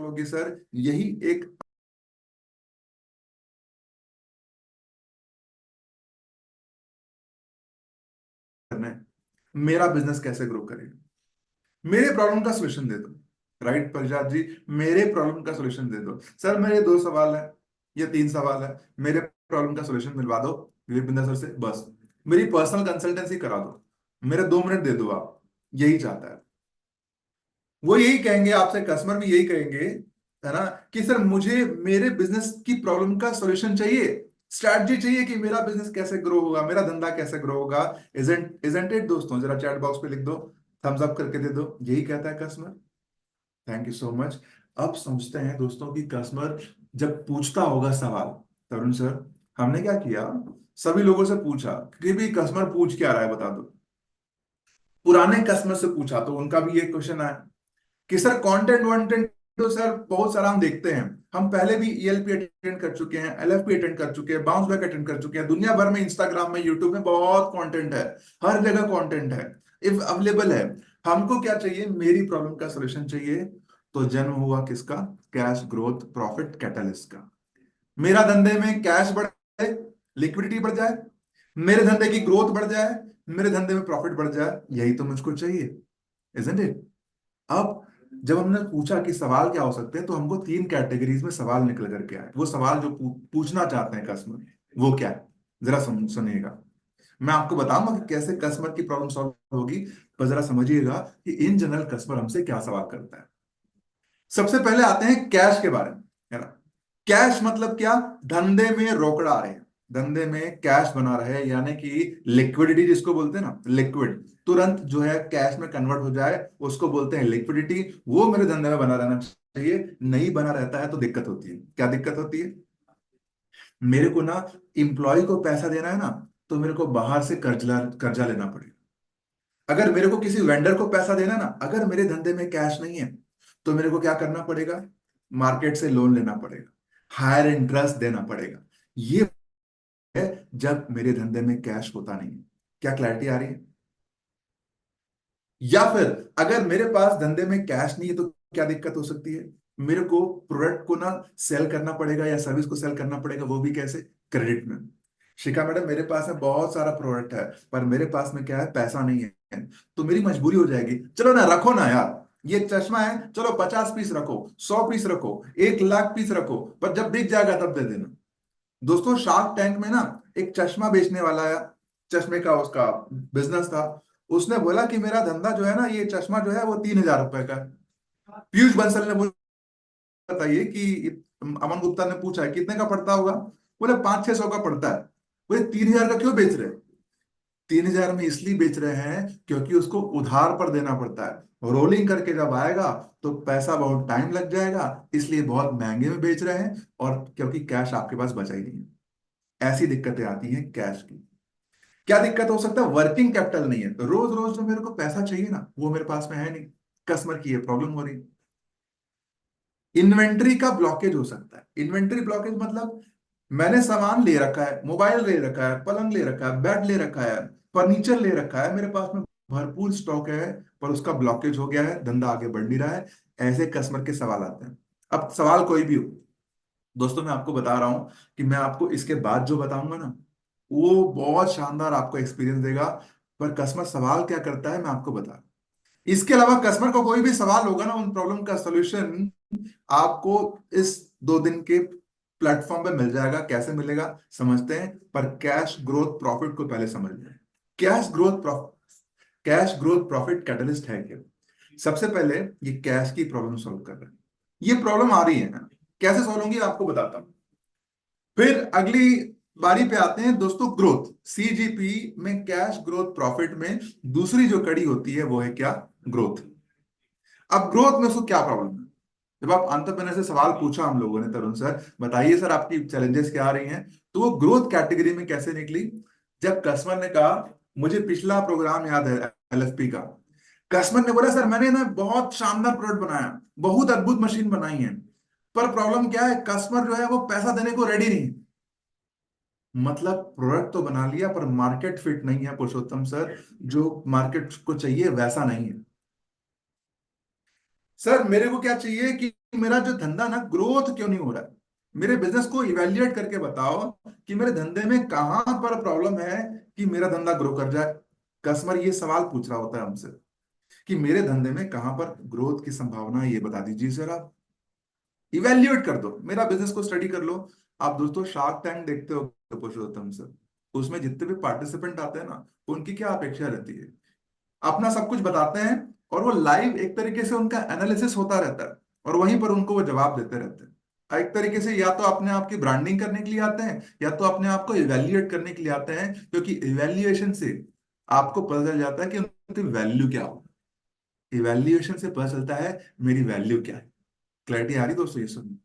होगी सर, यही एक करना है, मेरा बिजनेस कैसे ग्रो करेगा। मेरे प्रॉब्लम का सोल्यूशन दे दो। राइट प्रजात जी, मेरे प्रॉब्लम का सोल्यूशन दे दो सर। मेरे दो सवाल है या तीन सवाल है, मेरे प्रॉब्लम का सोल्यूशन मिलवा दो विपिंदर सर से, बस। मेरी पर्सनल कंसल्टेंसी करा दो, मेरे 2 मिनट दे दो आप। यही चाहता है वो, यही कहेंगे आपसे, कस्टमर भी यही कहेंगे, है ना, कि सर मुझे मेरे बिजनेस की प्रॉब्लम का सॉल्यूशन चाहिए, स्ट्रैटेजी चाहिए कि मेरा बिजनेस कैसे ग्रो होगा, मेरा धंधा कैसे ग्रो होगा। इजंट इट दोस्तों, जरा चैट बॉक्स पे लिख दो, थम्स अप करके दे दो, यही कहता है customer. Thank you so much. अब समझते हैं दोस्तों कि कस्टमर जब पूछता होगा सवाल, तरुण सर हमने क्या किया, सभी लोगों से पूछा कि भी कस्टमर पूछ क्या रहा है बता दो। पुराने कस्टमर से पूछा तो उनका भी ये क्वेश्चन आया कि सर कंटेंट वंटेंट तो सर बहुत सारा हम देखते हैं, हम पहले भी ईएलपी अटेंड कर चुके हैं, एलएफपी अटेंड कर चुके हैं, बाउंस बैक अटेंड कर चुके हैं, दुनिया भर में इंस्टाग्राम में यूट्यूब में बहुत कंटेंट है, हर जगह कंटेंट है, इफ अवेलेबल है। हमको क्या चाहिए, मेरी प्रॉब्लम का सॉल्यूशन चाहिए। तो जन्म हुआ किसका, कैश ग्रोथ प्रॉफिट कैटलिस्ट का। मेरा धंधे में कैश बढ़ जाए, लिक्विडिटी बढ़ जाए, मेरे धंधे की ग्रोथ बढ़ जाए, मेरे धंधे में प्रॉफिट बढ़ जाए, यही तो मुझको चाहिए, इजंट इट। अब जब हमने पूछा कि सवाल क्या हो सकते हैं, तो हमको 3 कैटेगरीज में सवाल निकल करके आए। वो सवाल जो पूछना चाहते हैं कस्टमर, वो क्या है, जरा सुनिएगा। मैं आपको बताऊंगा कि कैसे कस्टमर की प्रॉब्लम सॉल्व होगी, पर जरा समझिएगा कि इन जनरल कस्टमर हमसे क्या सवाल करता है। सबसे पहले आते हैं कैश के बारे में, है ना। कैश मतलब क्या, धंधे में रोकड़ा रहे, धंधे में कैश बना रहे, यानी कि लिक्विडिटी जिसको बोलते हैं ना, लिक्विड, तुरंत जो है कैश में कन्वर्ट हो जाए, उसको बोलते हैं लिक्विडिटी। वो मेरे धंधे में बना रहना चाहिए। नहीं बना रहता है तो दिक्कत होती है। क्या दिक्कत होती है, मेरे को ना इंप्लॉय को पैसा देना है ना, तो मेरे को बाहर से कर्जा कर्जा लेना पड़ेगा। अगर मेरे को किसी वेंडर को पैसा देना ना, अगर मेरे धंधे में कैश नहीं है, तो मेरे को क्या करना पड़ेगा, मार्केट से लोन लेना पड़ेगा, हायर इंटरेस्ट देना पड़ेगा। ये है जब मेरे धंधे में कैश होता नहीं है। क्या क्लैरिटी आ रही है। या फिर अगर मेरे पास धंधे में कैश नहीं है, तो क्या दिक्कत हो सकती है, मेरे को प्रोडक्ट को ना सेल करना पड़ेगा या सर्विस को सेल करना पड़ेगा, वो भी कैसे, क्रेडिट में। शिखा मैडम मेरे पास में बहुत सारा प्रोडक्ट है, पर मेरे पास में क्या है, पैसा नहीं है, तो मेरी मजबूरी हो जाएगी, चलो ना रखो ना यार, ये चश्मा है, चलो 50 पीस रखो, 100 पीस रखो, 1 लाख पीस रखो, पर जब बिक जाएगा तब दे देना। दोस्तों शार्क टैंक में ना एक चश्मा बेचने वाला है, चश्मे का उसका बिजनेस था। उसने बोला कि मेरा धंधा जो है ना, ये चश्मा जो है वो 3,000 रुपए का है। पीयूष बंसल ने बोला, बताइए कि अमन गुप्ता ने पूछा है कितने का पड़ता होगा, बोले 500-600 का पड़ता है। बोले 3,000 का क्यों बेच रहे हैं, 3,000 में इसलिए बेच रहे हैं क्योंकि उसको उधार पर देना पड़ता है, रोलिंग करके जब आएगा तो पैसा बहुत टाइम लग जाएगा, इसलिए बहुत महंगे में बेच रहे हैं, और क्योंकि कैश आपके पास बचा ही नहीं है। ऐसी दिक्कतें आती हैं कैश की। क्या दिक्कत हो सकता है, वर्किंग कैपिटल नहीं है, तो रोज रोज जो मेरे को पैसा चाहिए ना, वो मेरे पास में है नहीं, कस्टमर की ये प्रॉब्लम हो रही है। इन्वेंट्री का ब्लॉकेज हो सकता है। इन्वेंट्री ब्लॉकेज मतलब मैंने सामान ले रखा है, मोबाइल ले रखा है, पलंग ले रखा है, बेड ले रखा है, फर्नीचर ले रखा है, मेरे पास में भरपूर स्टॉक है, पर उसका ब्लॉकेज हो गया है, धंधा आगे बढ़ नहीं रहा है। ऐसे कस्टमर के सवाल आते हैं। अब सवाल कोई भी हो दोस्तों, मैं आपको बता रहा हूं कि मैं आपको इसके बाद जो बताऊंगा ना, वो बहुत शानदार आपको एक्सपीरियंस देगा। पर कस्टमर सवाल क्या करता है मैं आपको बता रहा हूं। इसके अलावा कस्टमर को कोई भी सवाल होगा ना, उन प्रॉब्लम का सोल्यूशन आपको इस 2 दिन के प्लेटफॉर्म पे मिल जाएगा। कैसे मिलेगा समझते हैं, पर कैश ग्रोथ प्रॉफिट को पहले समझ लें। Cash growth profit, cash growth profit catalyst है क्या। सबसे पहले ये कैश की प्रॉब्लम सॉल्व कर रहे हैं। ये प्रॉब्लम आ रही है ना, कैसे सॉल्व होंगी आपको बताता हूं। फिर अगली बारी पे आते हैं दोस्तों, ग्रोथ, सीजीपी में कैश ग्रोथ प्रॉफिट में दूसरी जो कड़ी होती है वो है क्या, ग्रोथ। अब ग्रोथ में उसको क्या प्रॉब्लम है। जब आप अंतरप्रेन्योर से सवाल पूछा हम लोगों ने, तरुण सर बताइए सर आपकी चैलेंजेस क्या आ रही हैं, तो वो ग्रोथ कैटेगरी में कैसे निकली। जब कस्टमर ने कहा, मुझे पिछला प्रोग्राम याद है एलएफपी का, कस्टमर ने बोला सर मैंने ना बहुत शानदार प्रोडक्ट बनाया, बहुत अद्भुत मशीन बनाई है, पर प्रॉब्लम क्या है, कस्टमर जो है वो पैसा देने को रेडी नहीं। मतलब प्रोडक्ट तो बना लिया, पर मार्केट फिट नहीं है पुरुषोत्तम सर, जो मार्केट को चाहिए वैसा नहीं है। सर मेरे को क्या चाहिए कि मेरा जो धंधा ना ग्रोथ क्यों नहीं हो रहा है। मेरे बिजनेस को इवेल्युएट करके बताओ कि मेरे धंधे में कहां पर प्रॉब्लम है कि मेरा धंधा ग्रो कर जाए। कस्टमर ये सवाल पूछ रहा होता है हमसे कि मेरे धंधे में कहां पर ग्रोथ की संभावना है, ये बता दीजिए सर आप। इवेल्युएट कर दो, मेरा बिजनेस को स्टडी कर लो। आप दोस्तों शार्क टैंक देखते हो पुरुषोत्तम सर, उसमें जितने भी पार्टिसिपेंट आते हैं ना, उनकी क्या अपेक्षा रहती है, अपना सब कुछ बताते हैं और वो लाइव एक तरीके से उनका एनालिसिस होता रहता है और वहीं पर उनको वो जवाब देते रहते हैं। एक तरीके से या तो अपने आप की ब्रांडिंग करने के लिए आते हैं या तो अपने आप को इवेल्युएट करने के लिए आते हैं, क्योंकि इवेल्युएशन से आपको पता चल जाता है कि उनकी वैल्यू क्या हो। इवेल्युएशन से पता चलता है मेरी वैल्यू क्या है। क्लैरिटी आ रही दोस्तों, ये सुनिए।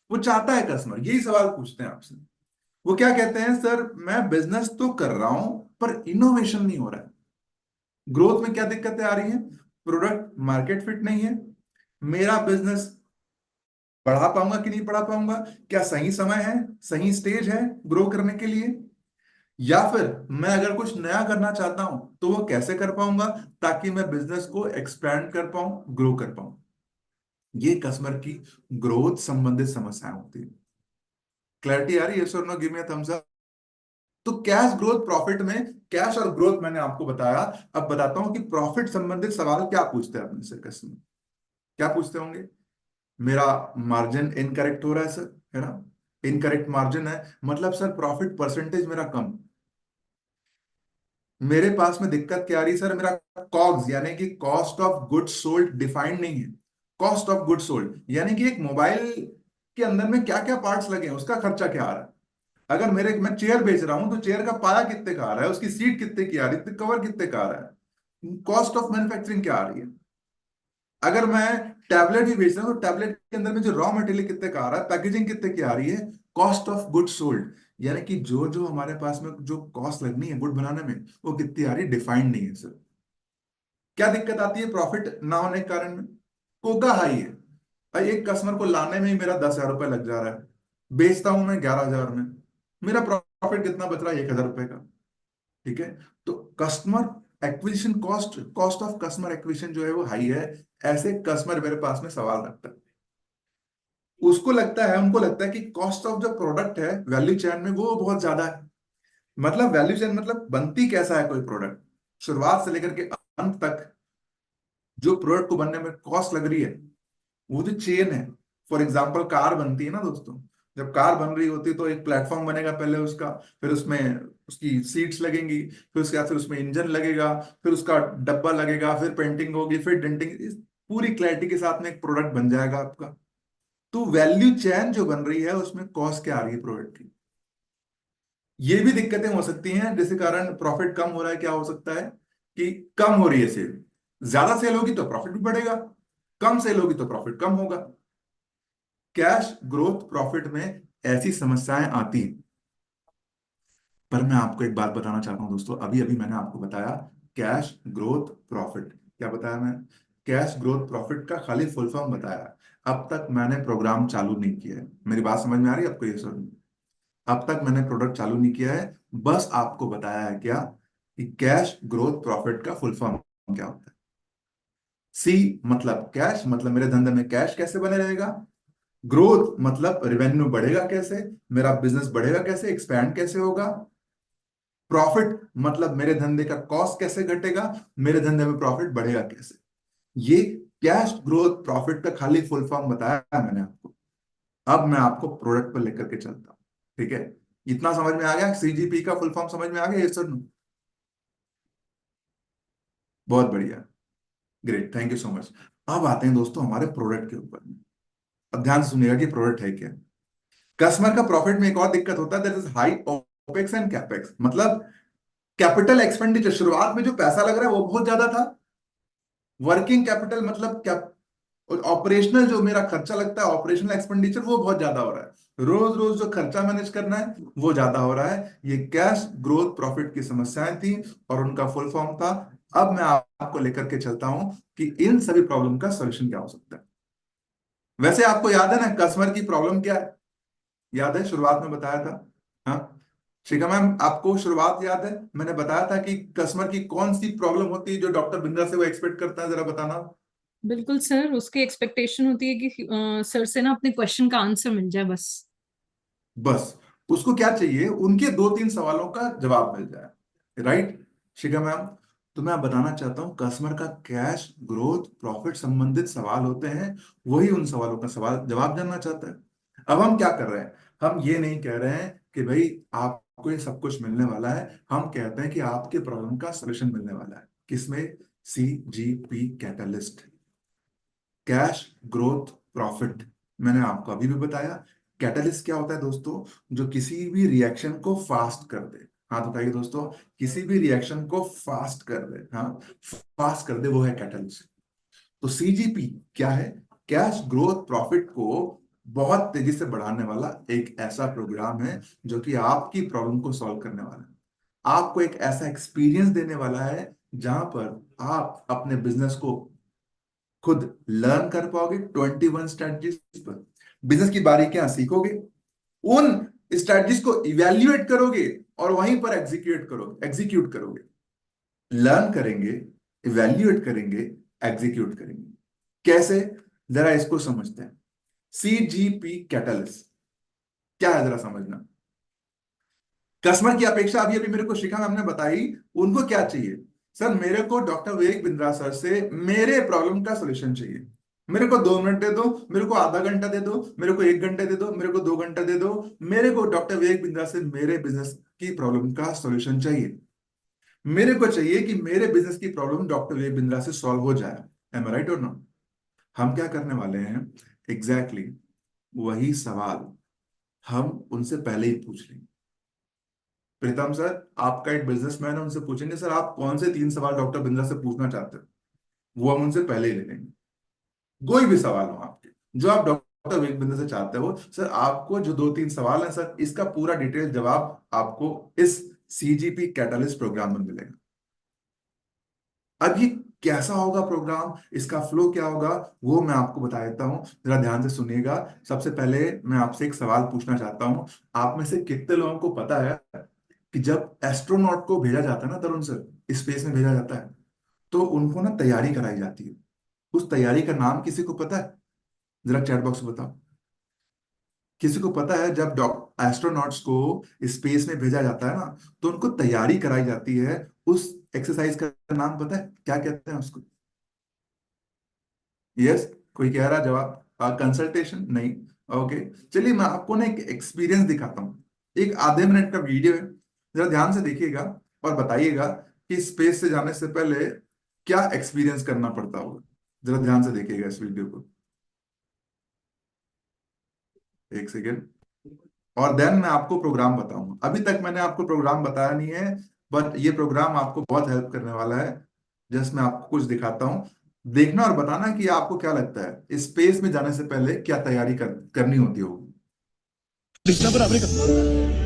वो चाहता है कस्टमर, यही सवाल पूछते हैं आपसे। वो क्या कहते हैं, सर मैं बिजनेस तो कर रहा हूं पर इनोवेशन नहीं हो रहा है। ग्रोथ में क्या दिक्कतें आ रही हैं, प्रोडक्ट मार्केट फिट नहीं है, मेरा बिजनेस बढ़ा पाऊंगा कि नहीं बढ़ा पाऊंगा, क्या सही समय है, सही स्टेज है ग्रो करने के लिए, या फिर मैं अगर कुछ नया करना चाहता हूं तो वो कैसे कर पाऊंगा ताकि मैं बिजनेस को एक्सपैंड कर पाऊं, ग्रो कर पाऊं। ये कस्टमर की ग्रोथ संबंधित समस्याएं होती है। क्लैरिटी आ रही है, sir no, give me a thumbs up. तो कैश ग्रोथ प्रॉफिट में, कैश और ग्रोथ मैंने आपको बताया। अब बताता हूं कि प्रॉफिट संबंधित सवाल क्या पूछते हैं अपने से कस्टमर। क्या पूछते होंगे, मेरा मार्जिन इनकरेक्ट हो रहा है सर, है ना। इनकरेक्ट मार्जिन है मतलब सर प्रॉफिट परसेंटेज मेरा कम। मेरे पास में दिक्कत क्या आ रही है सर, मेरा कॉग्स यानी कि cost of goods sold defined नहीं है। कॉस्ट ऑफ गुड्स सोल्ड यानी कि एक मोबाइल के अंदर में क्या क्या पार्ट्स लगे हैं उसका खर्चा क्या आ रहा है। अगर मैं चेयर बेच रहा हूं तो चेयर का पाया कितने का आ रहा है, उसकी सीट कितने की आ रही है, कवर कितने का आ रहा है, कॉस्ट ऑफ मैन्युफैक्चरिंग क्या आ रही है। अगर मैं टैबलेट भी बेच रहा हूं तो टैबलेट के अंदर में जो रॉ मटेरियल कितने का आ रहा है, पैकेजिंग कितने की आ रही है, कॉस्ट ऑफ गुड सोल्ड यानी कि जो जो हमारे पास में जो कॉस्ट लगनी है गुड बनाने में वो कितनी आ रही है, डिफाइंड नहीं है सर। क्या दिक्कत आती है प्रॉफिट ना होने के कारण में, कोका हाई है। भाई एक कस्टमर को लाने में ही मेरा 10,000 रुपये लग जा रहा है, बेचता हूं मैं 11,000 में, मेरा प्रॉफिट कितना बच रहा है, 1,000 रुपये का। ठीक है। तो customer acquisition cost, cost of customer acquisition जो है वो हाई है। ऐसे कस्टमर मेरे पास में सवाल रखता है, उसको लगता है, हमको लगता है कि कॉस्ट ऑफ जो प्रोडक्ट है वैल्यू चेन में वो बहुत ज्यादा है। मतलब वैल्यू चेन मतलब बनती कैसा है कोई प्रोडक्ट, शुरुआत से लेकर के अंत तक जो प्रोडक्ट को बनने में कॉस्ट लग रही है, वो जो चेन है। फॉर एग्जाम्पल कार बनती है ना दोस्तों, जब कार बन रही होती है तो एक प्लेटफॉर्म बनेगा पहले उसका, फिर उसमें उसकी सीट्स लगेंगी, फिर उसके बाद फिर उसमें इंजन लगेगा, फिर उसका डब्बा लगेगा, फिर पेंटिंग होगी, फिर डेंटिंग, इस पूरी क्लैरिटी के साथ में एक प्रोडक्ट बन जाएगा आपका। तो वैल्यू चेन जो बन रही है उसमें कॉस्ट क्या आ रही है प्रोडक्ट की। ये भी दिक्कतें हो सकती हैं जिसके कारण प्रॉफिट कम हो रहा है। क्या हो सकता है कि कम हो रही है सेल, ज्यादा सेल होगी तो प्रॉफिट भी बढ़ेगा, कम सेल होगी तो प्रॉफिट कम होगा। कैश ग्रोथ प्रॉफिट में ऐसी समस्याएं आती हैं। पर मैं आपको एक बात बताना चाहता हूं दोस्तों, अभी अभी मैंने आपको बताया कैश ग्रोथ प्रॉफिट। क्या बताया मैं, कैश ग्रोथ प्रॉफिट का खाली फुल फॉर्म बताया। अब तक मैंने प्रोग्राम चालू नहीं किया है, मेरी बात समझ में आ रही है आपको ये सर। अब तक मैंने प्रोडक्ट चालू नहीं किया है, बस आपको बताया है क्या कि कैश ग्रोथ प्रॉफिट का फुल फॉर्म क्या होता है। सी मतलब कैश, मतलब मेरे धंधे में कैश कैसे बने रहेगा। ग्रोथ मतलब रेवेन्यू बढ़ेगा कैसे, मेरा बिजनेस बढ़ेगा कैसे, एक्सपैंड कैसे होगा। प्रॉफिट मतलब मेरे धंधे का कॉस्ट कैसे घटेगा, मेरे धंधे में प्रॉफिट बढ़ेगा कैसे। ये कैश ग्रोथ प्रॉफिट का खाली फुल फॉर्म बताया है मैंने आपको। अब मैं आपको प्रोडक्ट पर लेकर के चलता हूं। ठीक है, इतना समझ में आ गया, सीजीपी का फुल फॉर्म समझ में आ गया, ये सर। बहुत बढ़िया, great, thank you so much. अब आते हैं दोस्तों हमारे प्रोडक्ट के ऊपर में। अब ध्यान से सुनिएगा कि प्रोडक्ट है क्या। कस्टमर का प्रॉफिट में एक और दिक्कत होता है, that is high opex and capex. मतलब कैपिटल एक्सपेंडिचर, शुरुआत में जो पैसा लग रहा है वो बहुत ज्यादा था। वर्किंग कैपिटल मतलब क्या, ऑपरेशनल जो मेरा खर्चा लगता है, ऑपरेशनल एक्सपेंडिचर वो बहुत ज्यादा हो रहा है। रोज रोज जो खर्चा मैनेज करना है वो ज्यादा हो रहा है। ये कैश ग्रोथ प्रॉफिट की समस्याएं थी और उनका फुल फॉर्म था। अब मैं आपको लेकर के चलता हूं कि इन सभी प्रॉब्लम का सॉल्यूशन क्या हो सकता है। वैसे आपको याद है ना कस्टमर की प्रॉब्लम क्या है, याद है शुरुआत में बताया था। हाँ, शिखा मैम आपको शुरुआत याद है, मैंने बताया था कि कस्टमर की कौन सी प्रॉब्लम होती है जो डॉक्टर बिंद्रा से वो एक्सपेक्ट करता है, जरा बताना। बिल्कुल सर, उसकी एक्सपेक्टेशन होती है कि सर से ना अपने क्वेश्चन का आंसर मिल जाए बस। बस उसको क्या चाहिए, उनके दो तीन सवालों का जवाब मिल जाए, राइट शिखा मैम? तो मैं बताना चाहता हूं, कस्टमर का कैश ग्रोथ प्रॉफिट संबंधित सवाल होते हैं, वही उन सवालों का सवाल जवाब जानना चाहता है। अब हम क्या कर रहे हैं, हम ये नहीं कह रहे हैं कि भाई आपको ये सब कुछ मिलने वाला है, हम कहते हैं कि आपके प्रॉब्लम का सोल्यूशन मिलने वाला है। किसमें? CGP catalyst, cash growth profit. मैंने आपको अभी भी बताया। कैटलिस्ट क्या होता है दोस्तों? जो किसी भी रिएक्शन को फास्ट कर दे। हाँ तो बताइए दोस्तों, किसी भी रिएक्शन को फास्ट कर दे, हाँ फास्ट कर दे, वो है कैटलिस्ट। तो CGP क्या है? कैश ग्रोथ प्रॉफिट को बहुत तेजी से बढ़ाने वाला एक ऐसा प्रोग्राम है जो कि आपकी प्रॉब्लम को सॉल्व करने वाला है, आपको एक ऐसा एक्सपीरियंस देने वाला है जहां पर आप अपने बिजनेस को खुद लर्न कर पाओगे 21 स्ट्रेटजीज पर, बिजनेस की बारीकियां सीखोगे, उन स्ट्रेटजीज को इवेल्युएट करोगे और वहीं पर एग्जीक्यूट करोगे। लर्न करेंगे, इवेल्युएट करेंगे, एग्जीक्यूट करेंगे। कैसे? जरा इसको समझते हैं। CGP कैटलिस्ट क्या है, जरा समझना। कस्टमर की अपेक्षा अभी अभी मेरे को शिखा मैम ने बताई, उनको क्या चाहिए? सर मेरे को डॉक्टर विवेक बिंद्रा सर से मेरे प्रॉब्लम का सॉल्यूशन चाहिए। मेरे को 2 मिनट दे दो, मेरे को आधा घंटा दे दो, मेरे को 1 घंटा दे दो, मेरे को 2 घंटा दे दो, मेरे को डॉक्टर विवेक बिंद्रा से मेरे बिजनेस की प्रॉब्लम का सॉल्यूशन चाहिए। मेरे को चाहिए कि मेरे बिजनेस की प्रॉब्लम डॉक्टर विवेक बिंद्रा से सॉल्व हो जाए। एम आई राइट और नॉट? हम क्या करने वाले हैं? एग्जैक्टली वही सवाल हम उनसे पहले ही पूछ लेंगे। प्रीतम सर आपका एक बिजनेसमैन है, उनसे पूछेंगे सर आप कौन से 3 सवाल डॉक्टर बिंद्रा से पूछना चाहते हो, वो हम उनसे पहले ही ले लेंगे। कोई भी सवाल हो आपके, जो आप डॉक्टर विवेक बिंद्रा से चाहते हो, सर आपको जो 2-3 सवाल है सर, इसका पूरा डिटेल जवाब आपको इस CGP कैटलिस्ट प्रोग्राम में मिलेगा। अब ये कैसा होगा प्रोग्राम, इसका फ्लो क्या होगा, वो मैं आपको बता देता हूँ, जरा ध्यान से सुनिएगा। सबसे पहले मैं आपसे एक सवाल पूछना चाहता हूँ। आप में से कितने लोगों को पता है कि जब एस्ट्रोनॉट को भेजा जाता है ना तरुण सर, स्पेस में भेजा जाता है, तो उनको ना तैयारी कराई जाती है। उस तैयारी का नाम किसी को पता है? जरा चैट बॉक्स में बताओ। किसी को पता है जब एस्ट्रोनॉट्स को स्पेस में भेजा जाता है ना, तो उनको तैयारी कराई जाती है, उस एक्सरसाइज का नाम पता है क्या कहते हैं उसको? यस, कोई कह रहा जवाब? कंसल्टेशन नहीं? ओके, चलिए मैं आपको ना एक एक्सपीरियंस दिखाता हूँ। एक आधे मिनट का वीडियो है, जरा ध्यान से देखिएगा और बताइएगा कि स्पेस से जाने से पहले क्या एक्सपीरियंस करना पड़ता होगा। जरा ध्यान से देखिएगा इस वीडियो को। एक सेकेंड। और देन मैं आपको प्रोग्राम बताऊंगा। अभी तक मैंने आपको प्रोग्राम बताया नहीं है, बट ये प्रोग्राम आपको बहुत हेल्प करने वाला है। जस्ट मैं आपको कुछ दिखाता हूँ, देखना और बताना कि आपको क्या लगता है स्पेस में जाने से पहले क्या तैयारी करनी होती होगी। दिखना बराबर का।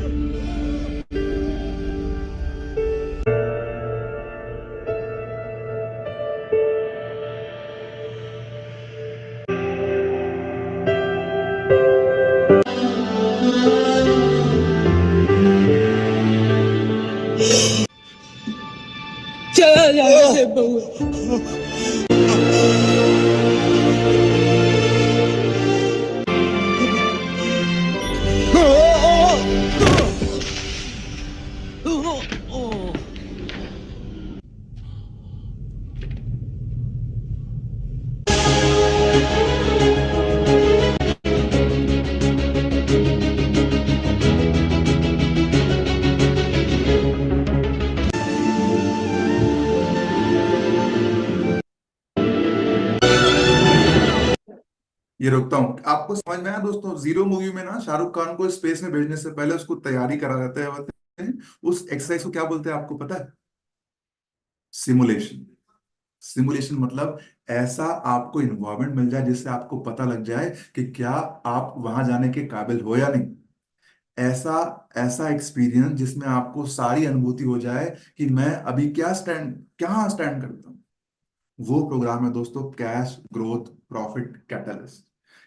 चला जाने से बहु ये रोकता हूँ। आपको समझ में आया दोस्तों? जीरो मूवी में ना शाहरुख खान को स्पेस में भेजने से पहले उसको तैयारी करा जाते हैं, उस एक्सरसाइज को क्या बोलते हैं आपको पता है? सिमुलेशन। सिमुलेशन मतलब ऐसा आपको इन्वायरमेंट मिल जाए जिससे आपको पता लग जाए कि क्या आप वहां जाने के काबिल हो या नहीं। ऐसा ऐसा एक्सपीरियंस जिसमें आपको सारी अनुभूति हो जाए कि मैं अभी क्या स्टैंड करता हूँ। वो प्रोग्राम है दोस्तों, कैश ग्रोथ प्रॉफिट कैटलिस्ट।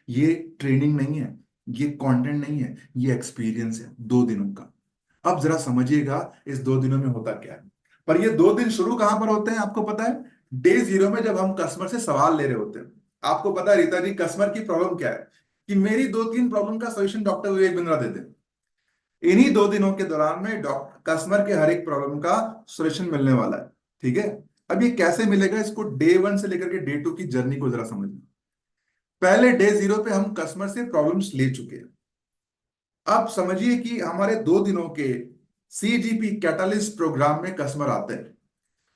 ये ट्रेनिंग नहीं है, ये कंटेंट नहीं है, ये एक्सपीरियंस है 2 दिनों का। अब जरा समझिएगा इस 2 दिनों में होता क्या है। पर ये 2 दिन शुरू कहां पर होते हैं आपको पता है? डे जीरो में जब हम कस्टमर से सवाल ले रहे होते हैं, आपको पता है रीता जी कस्टमर की प्रॉब्लम क्या है, कि मेरी 2-3 प्रॉब्लम का सॉल्यूशन डॉक्टर विवेक बिंद्रा दे दे। इन्हीं 2 दिनों के दौरान में डॉक्टर कस्टमर के हर एक प्रॉब्लम का सॉल्यूशन मिलने वाला है। ठीक है, अब ये कैसे मिलेगा, इसको डे 1 से लेकर के डे 2 की जर्नी को जरा समझिए। पहले डे जीरो पे हम कस्टमर से प्रॉब्लम्स ले चुके हैं। अब समझिए कि हमारे 2 दिनों के सीजीपी कैटलिस्ट प्रोग्राम में कस्टमर आते हैं,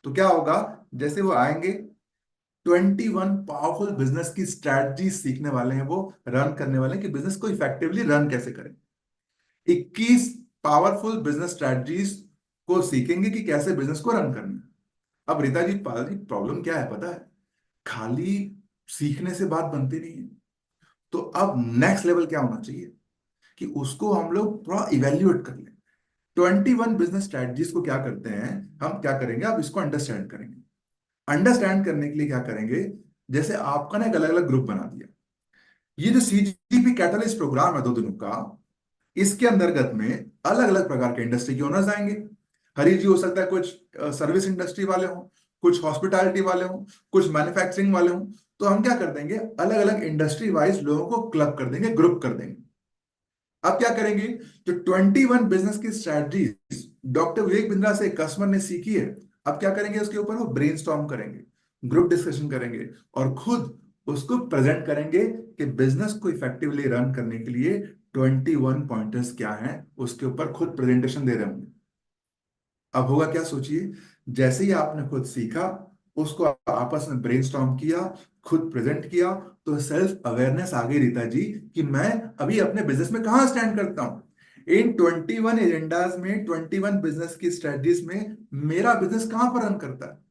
तो क्या होगा, जैसे वो आएंगे 21 पावरफुल बिजनेस की स्ट्रैटेजी सीखने वाले हैं, वो रन करने वाले हैं कि बिजनेस को इफेक्टिवली रन कैसे करें। 21 पावरफुल बिजनेस स्ट्रैटेजीज को सीखेंगे कि कैसे बिजनेस को रन करना है। अब रीता जी पाल जी प्रॉब्लम क्या है पता है, खाली सीखने से बात बनती नहीं है। तो अब नेक्स्ट लेवल क्या होना चाहिए कि उसको हम लोग थोड़ा इवेल्युएट कर लें। 21 बिजनेस स्ट्रैटेजीज को क्या करते हैं, हम क्या करेंगे, आप इसको अंडरस्टैंड करेंगे। अंडरस्टैंड करने के लिए क्या करेंगे, जैसे आपका ना एक अलग अलग ग्रुप बना दिया। ये जो सीजीपी कैटलिस्ट प्रोग्राम है 2 दिनों का, इसके अंतर्गत में अलग अलग प्रकार के इंडस्ट्री के ओनर्स आएंगे। हरी जी हो सकता है कुछ सर्विस इंडस्ट्री वाले हों, कुछ हॉस्पिटैलिटी वाले हों, कुछ मैन्युफैक्चरिंग वाले हों। तो हम क्या कर देंगे, अलग अलग इंडस्ट्री वाइज लोगों को क्लब कर देंगे, ग्रुप कर देंगे। अब क्या करेंगे, जो 21 बिजनेस की स्ट्रैटेजीज डॉक्टर विवेक बिंद्रा से कस्टमर ने सीखी है, अब क्या करेंगे, उसके ऊपर वो ब्रेनस्टॉर्म करेंगे, ग्रुप डिस्कशन करेंगे और खुद उसको प्रेजेंट करेंगे कि बिजनेस को इफेक्टिवली रन करने के लिए 21 पॉइंटर्स क्या हैं, उसके ऊपर खुद प्रेजेंटेशन दे रहे होंगे। अब होगा क्या सोचिए, जैसे ही आपने खुद सीखा, उसको आपस में ब्रेनस्टॉर्म किया, खुद प्रेजेंट किया, तो सेल्फ अवेयरनेस आ गई रीता जी कि मैं अभी अपने बिजनेस में कहां स्टैंड करता हूं। इन 21 एजेंडाज में, 21 बिजनेस की स्ट्रेटजीज में मेरा बिजनेस कहां पर रन करता है।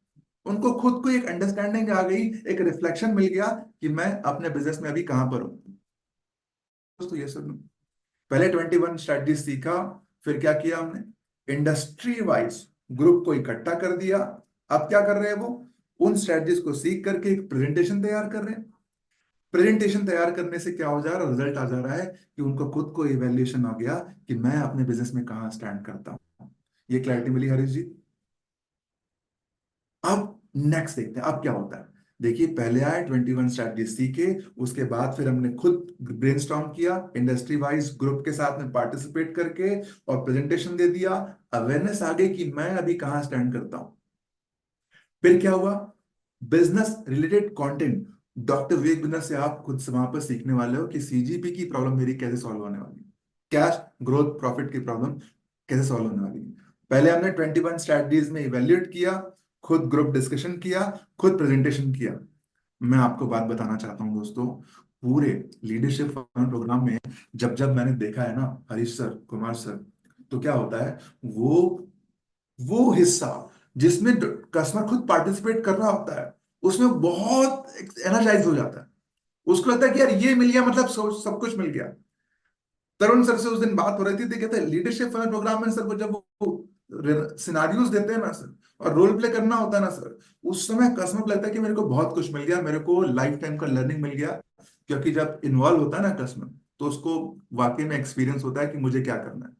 उनको खुद को एक अंडरस्टैंडिंग आ गई, एक रिफ्लेक्शन मिल गया कि मैं अपने बिजनेस में अभी कहां पर हूं। दोस्तों ये सुनो, पहले 21 स्ट्रेटजी सीखा, फिर क्या किया हमने, इंडस्ट्री वाइज ग्रुप को इकट्ठा कर दिया। अब क्या कर रहे हैं वो, उन स्ट्रेटजीज को सीख करके एक प्रेजेंटेशन तैयार कर रहे हैं। प्रेजेंटेशन तैयार करने से क्या हो जा रहा है, रिजल्ट आ जा रहा है कि उनको खुद को इवैल्यूएशन हो गया कि मैं अपने बिजनेस में कहां स्टैंड करता हूं। ये क्लैरिटी मिली हरीश जी। अब नेक्स्ट देखते हैं अब क्या होता है। देखिए पहले आए 21 स्ट्रैटेजी सीखे, उसके बाद फिर हमने खुद ब्रेनस्टॉर्म किया, इंडस्ट्री वाइज ग्रुप के साथ में पार्टिसिपेट करके और प्रेजेंटेशन दे दिया। अवेयरनेस आ गई कि मैं अभी कहां स्टैंड करता हूं। फिर क्या हुआ, business related content doctor Vivek Bindra से आप खुद से वहां पर सीखने वाले हो कि सीजीपी की प्रॉब्लम मेरी कैसे सॉल्व होने वाली है, कैश ग्रोथ प्रॉफिट की प्रॉब्लम कैसे सॉल्व होने वाली है। पहले हमने 21 स्ट्रैटेजीज में इवेल्युएट किया, खुद ग्रुप डिस्कशन किया, खुद प्रेजेंटेशन किया। मैं आपको बात बताना चाहता हूं दोस्तों, पूरे लीडरशिप प्रोग्राम में जब जब मैंने देखा है ना हरीश सर, कुमार सर, तो क्या होता है, वो हिस्सा जिसमें कस्टमर खुद पार्टिसिपेट कर रहा होता है, उसमें बहुत एनर्जाइज हो जाता है। उसको लगता है कि यार ये मिल गया मतलब सब कुछ मिल गया। तरुण सर से उस दिन बात हो रही थी, तो कहते हैं लीडरशिप वाले प्रोग्राम में सर को जब वो सिनारियोज देते हैं ना सर, और रोल प्ले करना होता है ना सर, उस समय कस्टमर को लगता है कि मेरे को बहुत कुछ मिल गया, मेरे को लाइफ टाइम का लर्निंग मिल गया। क्योंकि जब इन्वॉल्व होता है ना कस्टमर, तो उसको वाकई में एक्सपीरियंस होता है कि मुझे क्या करना है।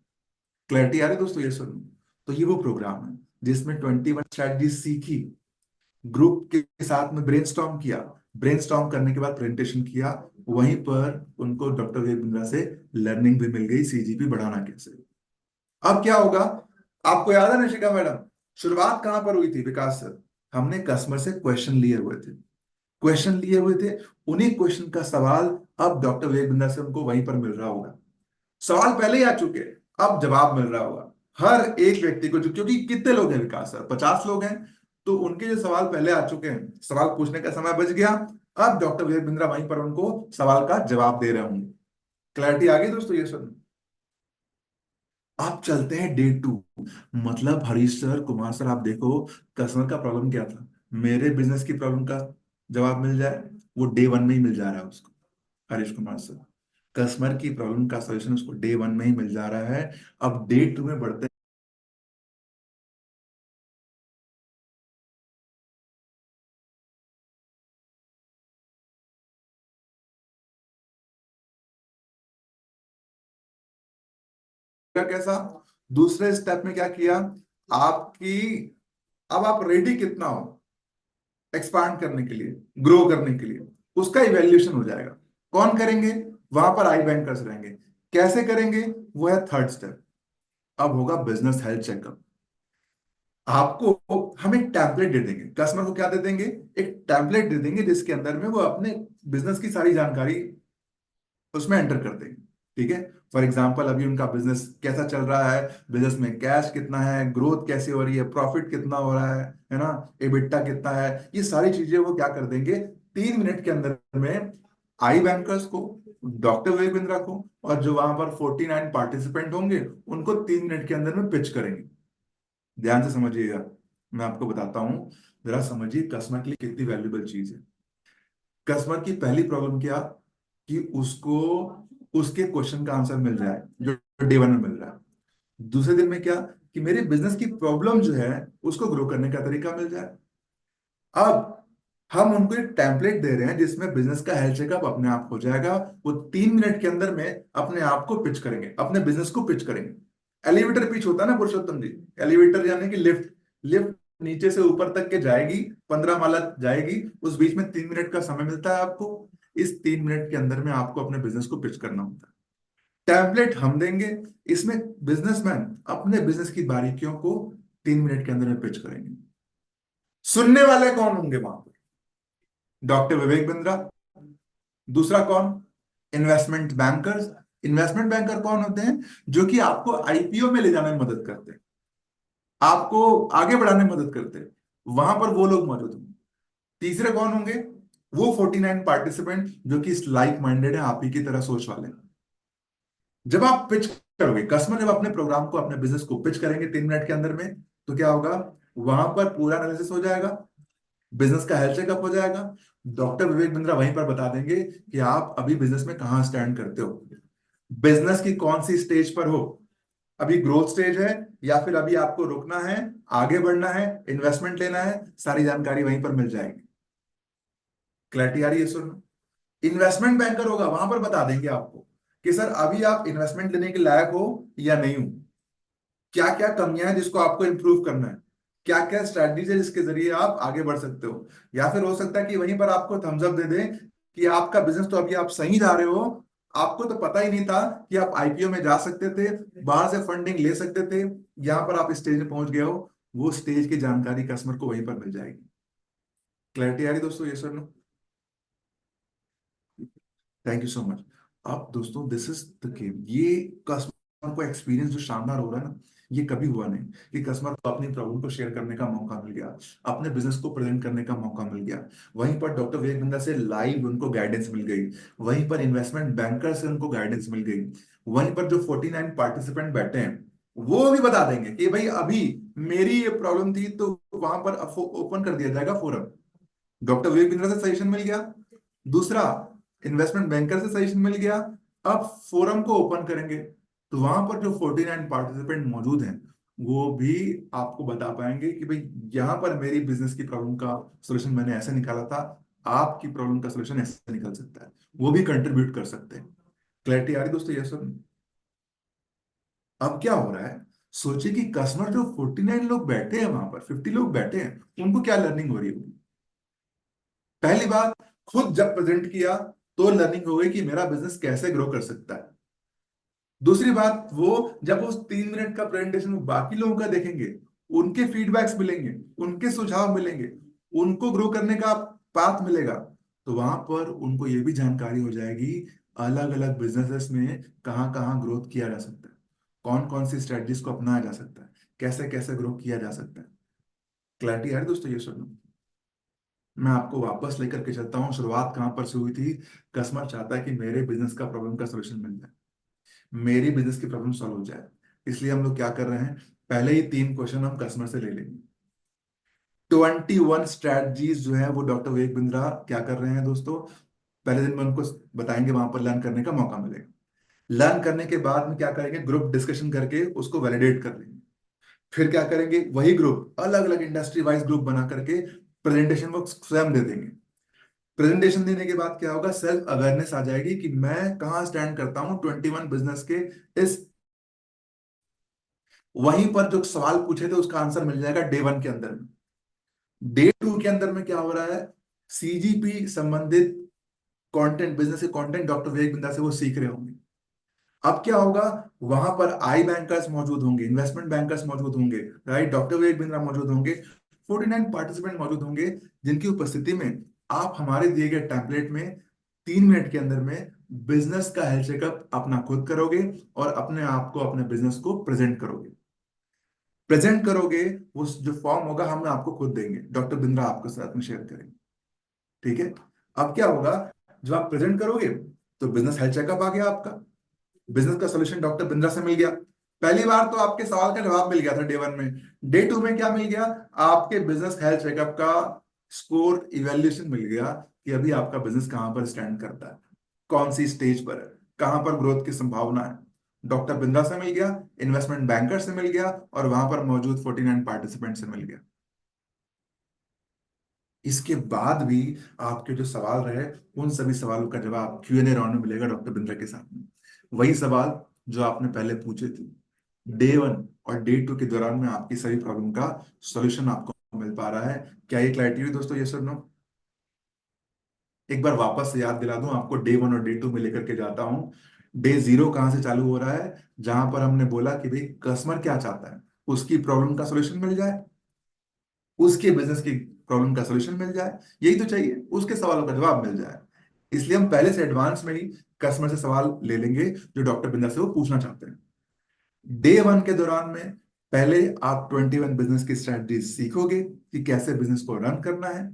क्लैरिटी आ रही है दोस्तों, ये सुनो। तो ये वो प्रोग्राम है जिसमें 21 स्ट्रैटेजी सीखी, ग्रुप के साथ में ब्रेनस्टॉर्म किया, ब्रेनस्टॉर्म करने के बाद प्रेजेंटेशन किया, वहीं पर उनको डॉक्टर विवेक बिंद्रा से लर्निंग भी मिल गई, सीजीपी बढ़ाना कैसे। अब क्या होगा, आपको याद है निशिका मैडम, शुरुआत कहां पर हुई थी विकास सर, हमने कस्टमर से क्वेश्चन लिए हुए थे, क्वेश्चन लिए हुए थे, उन्हीं क्वेश्चन का सवाल अब डॉक्टर विवेक बिंद्रा से उनको वहीं पर मिल रहा होगा। सवाल पहले ही आ चुके हैं, अब जवाब मिल रहा होगा हर एक व्यक्ति को, जो क्योंकि कितने लोग हैं विकास सर, 50 लोग हैं, तो उनके जो सवाल पहले आ चुके हैं, सवाल पूछने का समय बच गया। अब डॉक्टर विवेक बिंद्रा वहीं पर उनको सवाल का जवाब दे रहे होंगे। क्लैरिटी आ गई दोस्तों, ये सुन। अब चलते हैं डे 2। मतलब हरीश सर, कुमार सर, आप देखो कस्टमर का प्रॉब्लम क्या था, मेरे बिजनेस की प्रॉब्लम का जवाब मिल जाए, वो डे 1 में ही मिल जा रहा है उसको। हरीश कुमार सर, कस्टमर की प्रॉब्लम का सॉल्यूशन उसको डे 1 में ही मिल जा रहा है। अब डे 2 में बढ़ते हैं कैसा, दूसरे स्टेप में क्या किया, आपकी, अब आप रेडी कितना हो, एक्सपांड करने के लिए, ग्रो करने के लिए, उसका इवैल्यूएशन हो जाएगा। कौन करेंगे? वहां पर आई बैंकर्स रहेंगे। कैसे करेंगे? वो है थर्ड स्टेप। अब होगा बिजनेस हेल्थ चेकअप। आपको हम एक टैंपलेट दे देंगे, कस्टमर को क्या दे देंगे? एक टैंपलेट दे देंगे जिसके अंदर में वो अपने बिजनेस की सारी जानकारी उसमें एंटर कर देंगे। ठीक है। फॉर एग्जांपल अभी उनका बिजनेस कैसा चल रहा है, बिजनेस में कैश कितना है, ग्रोथ कैसी हो रही है, प्रॉफिट कितना हो रहा है ना, एबिटा कितना है, ये सारी चीजें वो क्या कर देंगे 3 मिनट के अंदर में आई बैंकर्स को, डॉक्टर विवेक बिंद्रा को, और जो वहां पर 49 पार्टिसिपेंट होंगे उनको 3 मिनट के अंदर में पिच करेंगे। ध्यान से समझिएगा, मैं आपको बताता हूं। जरा समझिए कस्टमर के लिए कितनी वैल्यूबल चीज है। कस्टमर की पहली प्रॉब्लम क्या? कि उसको उसके क्वेश्चन का आंसर मिल जाए जो डे वन में मिल रहा है। दूसरे दिन में क्या? कि मेरे बिजनेस की प्रॉब्लम जो है उसको ग्रो करने का तरीका मिल जाए। अब हम उनको एक टेम्पलेट दे रहे हैं जिसमें बिजनेस का हेल्थ चेकअप अपने आप हो जाएगा। वो 3 मिनट के अंदर में अपने आप को पिच करेंगे, अपने बिजनेस को पिच करेंगे। एलिवेटर पिच होता है ना पुरुषोत्तम जी, एलिवेटर यानी कि लिफ्ट। लिफ्ट नीचे से ऊपर तक के जाएगी, 15 माला जाएगी, उस बीच में 3 मिनट का समय मिलता है आपको। इस 3 मिनट के अंदर में आपको अपने बिजनेस को पिच करना होता है। टैबलेट हम देंगे, इसमें बिजनेसमैन अपने बिजनेस की बारीकियों को 3 मिनट के अंदर में पिच करेंगे। सुनने वाले कौन होंगे वहां पर? डॉक्टर विवेक बिंद्रा। दूसरा कौन? Investment bankers. इन्वेस्टमेंट बैंकर कौन होते हैं? जो कि आपको आईपीओ में ले जाने में मदद करते हैं, आपको आगे बढ़ाने में मदद करते हैं। वहां पर वो लोग मौजूद होंगे। तीसरे कौन होंगे? वो 49 पार्टिसिपेंट जो कि लाइक माइंडेड है, आप ही की तरह सोच वाले हैं। जब आप पिच करोगे, कस्टमर जब अपने प्रोग्राम को, अपने बिजनेस को पिच करेंगे 3 मिनट के अंदर में, तो क्या होगा? वहां पर पूरा एनालिसिस हो जाएगा, बिजनेस का हेल्थ चेकअप हो जाएगा। डॉक्टर विवेक बिंद्रा वहीं पर बता देंगे कि आप अभी बिजनेस में कहां स्टैंड करते हो, बिजनेस की कौन सी स्टेज पर हो, अभी ग्रोथ स्टेज है या फिर अभी आपको रुकना है, आगे बढ़ना है, इन्वेस्टमेंट लेना है, सारी जानकारी वहीं पर मिल जाएगी। क्लैरिटी आ रही है? सुन, इन्वेस्टमेंट बैंकर होगा, वहां पर बता देंगे आपको कि सर अभी आप इन्वेस्टमेंट लेने के लायक हो या नहीं हो, क्या क्या कमियां हैं जिसको आपको इंप्रूव करना है, क्या क्या स्ट्रैटेजीज है जिसके जरिए आप आगे बढ़ सकते हो। या फिर हो सकता है कि वहीं पर आपको थम्स अप दे दें कि आपका बिजनेस तो अभी आप सही जा रहे हो, आपको तो पता ही नहीं था कि आप आईपीओ में जा सकते थे, बाहर से फंडिंग ले सकते थे, यहां पर आप स्टेज में पहुंच गए हो। वो स्टेज की जानकारी कस्टमर को वहीं पर मिल जाएगी। क्लैरिटी आ रही दोस्तों? ये sir, thank you so much. अब दोस्तों दिस इज द गेम। ये कस्टमर को एक्सपीरियंस जो शानदार हो रहा है ना, ये कभी हुआ नहीं कि कस्टमर को अपनी प्रॉब्लम को शेयर करने का मौका मिल गया, अपने बिजनेस को प्रेजेंट करने का मौका मिल गया। वहीं पर डॉक्टर विवेक बिंद्रा से लाइव उनको गाइडेंस मिल गई, वहीं पर इन्वेस्टमेंट बैंकर से उनको गाइडेंस मिल गई, वहीं पर जो 49 पार्टिसिपेंट बैठे हैं वो भी बता देंगे कि भाई अभी मेरी ये प्रॉब्लम थी, तो वहां पर ओपन कर दिया जाएगा फोरम। डॉक्टर विवेक बिंद्रा से सजेशन मिल गया, दूसरा इन्वेस्टमेंट बैंकर से सजेशन मिल गया, अब फोरम को ओपन करेंगे तो वहां पर जो 49 पार्टिसिपेंट मौजूद हैं वो भी आपको बता पाएंगे कि भाई यहां पर मेरी बिजनेस की प्रॉब्लम का सॉल्यूशन मैंने ऐसे निकाला था, आपकी प्रॉब्लम का सॉल्यूशन ऐसे निकल सकता है, वो भी कंट्रीब्यूट कर सकते हैं। क्लैरिटी आ रही दोस्तों? ये सब अब क्या हो रहा है, सोचिए कि कस्टमर जो 49 लोग बैठे हैं वहां पर, 50 लोग बैठे हैं, उनको क्या लर्निंग हो रही होगी? पहली बात, खुद जब प्रेजेंट किया तो लर्निंग हो गई कि मेरा बिजनेस कैसे ग्रो कर सकता है। दूसरी बात, वो जब उस 3 मिनट का प्रेजेंटेशन बाकी लोगों का देखेंगे, उनके फीडबैक्स मिलेंगे, उनके सुझाव मिलेंगे, उनको ग्रो करने का पाथ मिलेगा, तो वहां पर उनको ये भी जानकारी हो जाएगी अलग अलग बिजनेसेस में कहाँ कहाँ ग्रोथ किया जा सकता है, कौन कौन सी स्ट्रेटजीज को अपनाया जा सकता है, कैसे कैसे ग्रो किया जा सकता है। क्लैरिटी आ रही दोस्तों? ये सुनो, मैं आपको वापस लेकर के चलता हूँ, शुरुआत कहां पर से हुई थी। कस्टमर चाहता है कि मेरे बिजनेस का प्रॉब्लम का सलूशन मिल जाए, मेरी बिजनेस की प्रॉब्लम सॉल्व हो जाए। इसलिए हम लोग क्या कर रहे हैं, पहले ही 3 क्वेश्चन हम कस्टमर से ले लेंगे। 21 स्ट्रैटेजीज जो है वो डॉक्टर विवेक बिंद्रा क्या कर रहे हैं दोस्तों, पहले दिन में उनको बताएंगे, वहां पर लर्न करने का मौका मिलेगा। लर्न करने के बाद में क्या करेंगे, ग्रुप डिस्कशन करके उसको वैलिडेट कर लेंगे। फिर क्या करेंगे, वही ग्रुप अलग अलग इंडस्ट्री वाइज ग्रुप बना करके प्रेजेंटेशन वो स्वयं दे देंगे। प्रेजेंटेशन देने के बाद क्या होगा, सेल्फ अवेयरनेस आ जाएगी कि मैं कहां स्टैंड करता हूं 21 बिजनेस के इस, वहीं पर जो सवाल पूछे थे उसका आंसर मिल जाएगा डे वन के अंदर में। डे टू के अंदर में क्या हो रहा है, सीजीपी संबंधित कंटेंट, बिजनेस के कंटेंट डॉक्टर विवेक बिंद्रा से वो सीख रहे होंगे। अब क्या होगा, वहां पर आई बैंकर्स मौजूद होंगे, इन्वेस्टमेंट बैंकर्स मौजूद होंगे, राइट, डॉक्टर विवेक बिंद्रा मौजूद होंगे, 49 पार्टिसिपेंट मौजूद होंगे, जिनकी उपस्थिति में आप हमारे दिए गए टेम्पलेट में 3 मिनट के अंदर में बिजनेस का हेल्थ चेकअप अपना खुद करोगे और अपने आप को, अपने बिजनेस को प्रेजेंट करोगे। वो जो फॉर्म होगा हम आपको खुद देंगे, डॉक्टर बिंद्रा आपके साथ में शेयर करेंगे। ठीक है। अब क्या होगा, जब आप प्रेजेंट करोगे तो बिजनेस हेल्थ चेकअप आ गया आपका, बिजनेस का सोल्यूशन डॉक्टर बिंद्रा से मिल गया। पहली बार तो आपके सवाल का जवाब मिल गया था डे 1 में। डे 2 में क्या मिल गया, आपके बिजनेस हेल्थ चेकअप का स्कोर इवेल्युएशन मिल गया कि अभी आपका बिजनेस कहां पर स्टैंड करता है, कौन सी स्टेज पर है, कहां पर ग्रोथ की संभावना है। डॉक्टर बिंद्रा से मिल गया, इन्वेस्टमेंट बैंकर से मिल गया, और वहां पर मौजूद 49 पार्टिसिपेंट से मिल गया। इसके बाद भी आपके जो सवाल रहे, उन सभी सवालों का जवाब Q&A राउंड में मिलेगा डॉक्टर बिंद्रा के साथ में। वही सवाल जो आपने पहले पूछे थे, डे 1 और डे 2 के दौरान में आपकी सभी प्रॉब्लम का सॉल्यूशन आपको मिल पा रहा है। क्या ये क्लैरिटी हुई दोस्तों, ये सुनो। एक बार वापस से याद दिला दूं आपको, डे 1 और डे 2 में लेकर के जाता हूं। डे 0 कहां से चालू हो रहा है, जहां पर हमने बोला कि भाई कस्टमर क्या चाहता है, उसकी प्रॉब्लम का सॉल्यूशन मिल जाए, उसके बिजनेस की प्रॉब्लम का सॉल्यूशन मिल जाए, यही तो चाहिए, उसके सवालों का जवाब मिल जाए। इसलिए हम पहले से एडवांस में ही कस्टमर से सवाल ले लेंगे जो डॉक्टर बिंदर से वो पूछना चाहते हैं। डे 1 के दौरान में पहले आप 21 बिजनेस की स्ट्रेटजी सीखोगे कि कैसे बिजनेस को रन करना है।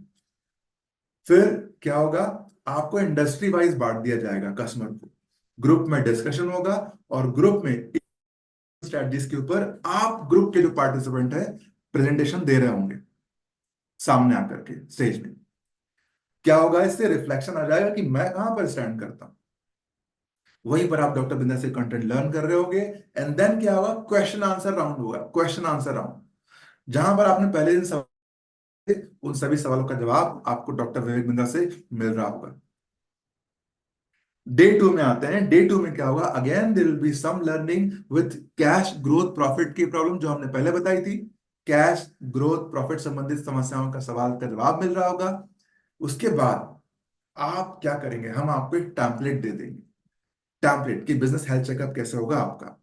फिर क्या होगा, आपको इंडस्ट्री वाइज बांट दिया जाएगा कस्टमर को, ग्रुप में डिस्कशन होगा, और ग्रुप में स्ट्रेटजीज के ऊपर आप ग्रुप के जो पार्टिसिपेंट है प्रेजेंटेशन दे रहे होंगे सामने आकर के स्टेज में। क्या होगा, इससे रिफ्लेक्शन आ जाएगा कि मैं कहां पर स्टैंड करता हूं। वहीं पर आप डॉक्टर बिंदर से कंटेंट लर्न कर रहे होगे, एंड देन क्या होगा, क्वेश्चन आंसर राउंड होगा, क्वेश्चन आंसर राउंड, जहां पर आपने पहले दिन सवाल, उन सभी सवालों का जवाब आपको डॉक्टर विवेक बिंदर से मिल रहा होगा। डे 2 में आते हैं। डे 2 में क्या होगा, again there will be some learning with cash growth profit की प्रॉब्लम जो हमने पहले बताई थी। कैश ग्रोथ प्रॉफिट संबंधित समस्याओं का सवाल का जवाब मिल रहा होगा। उसके बाद आप क्या करेंगे, हम आपको एक टैम्पलेट दे देंगे, टैम्पलेट कि बिजनेस हेल्थ चेकअप कैसे होगा आपका।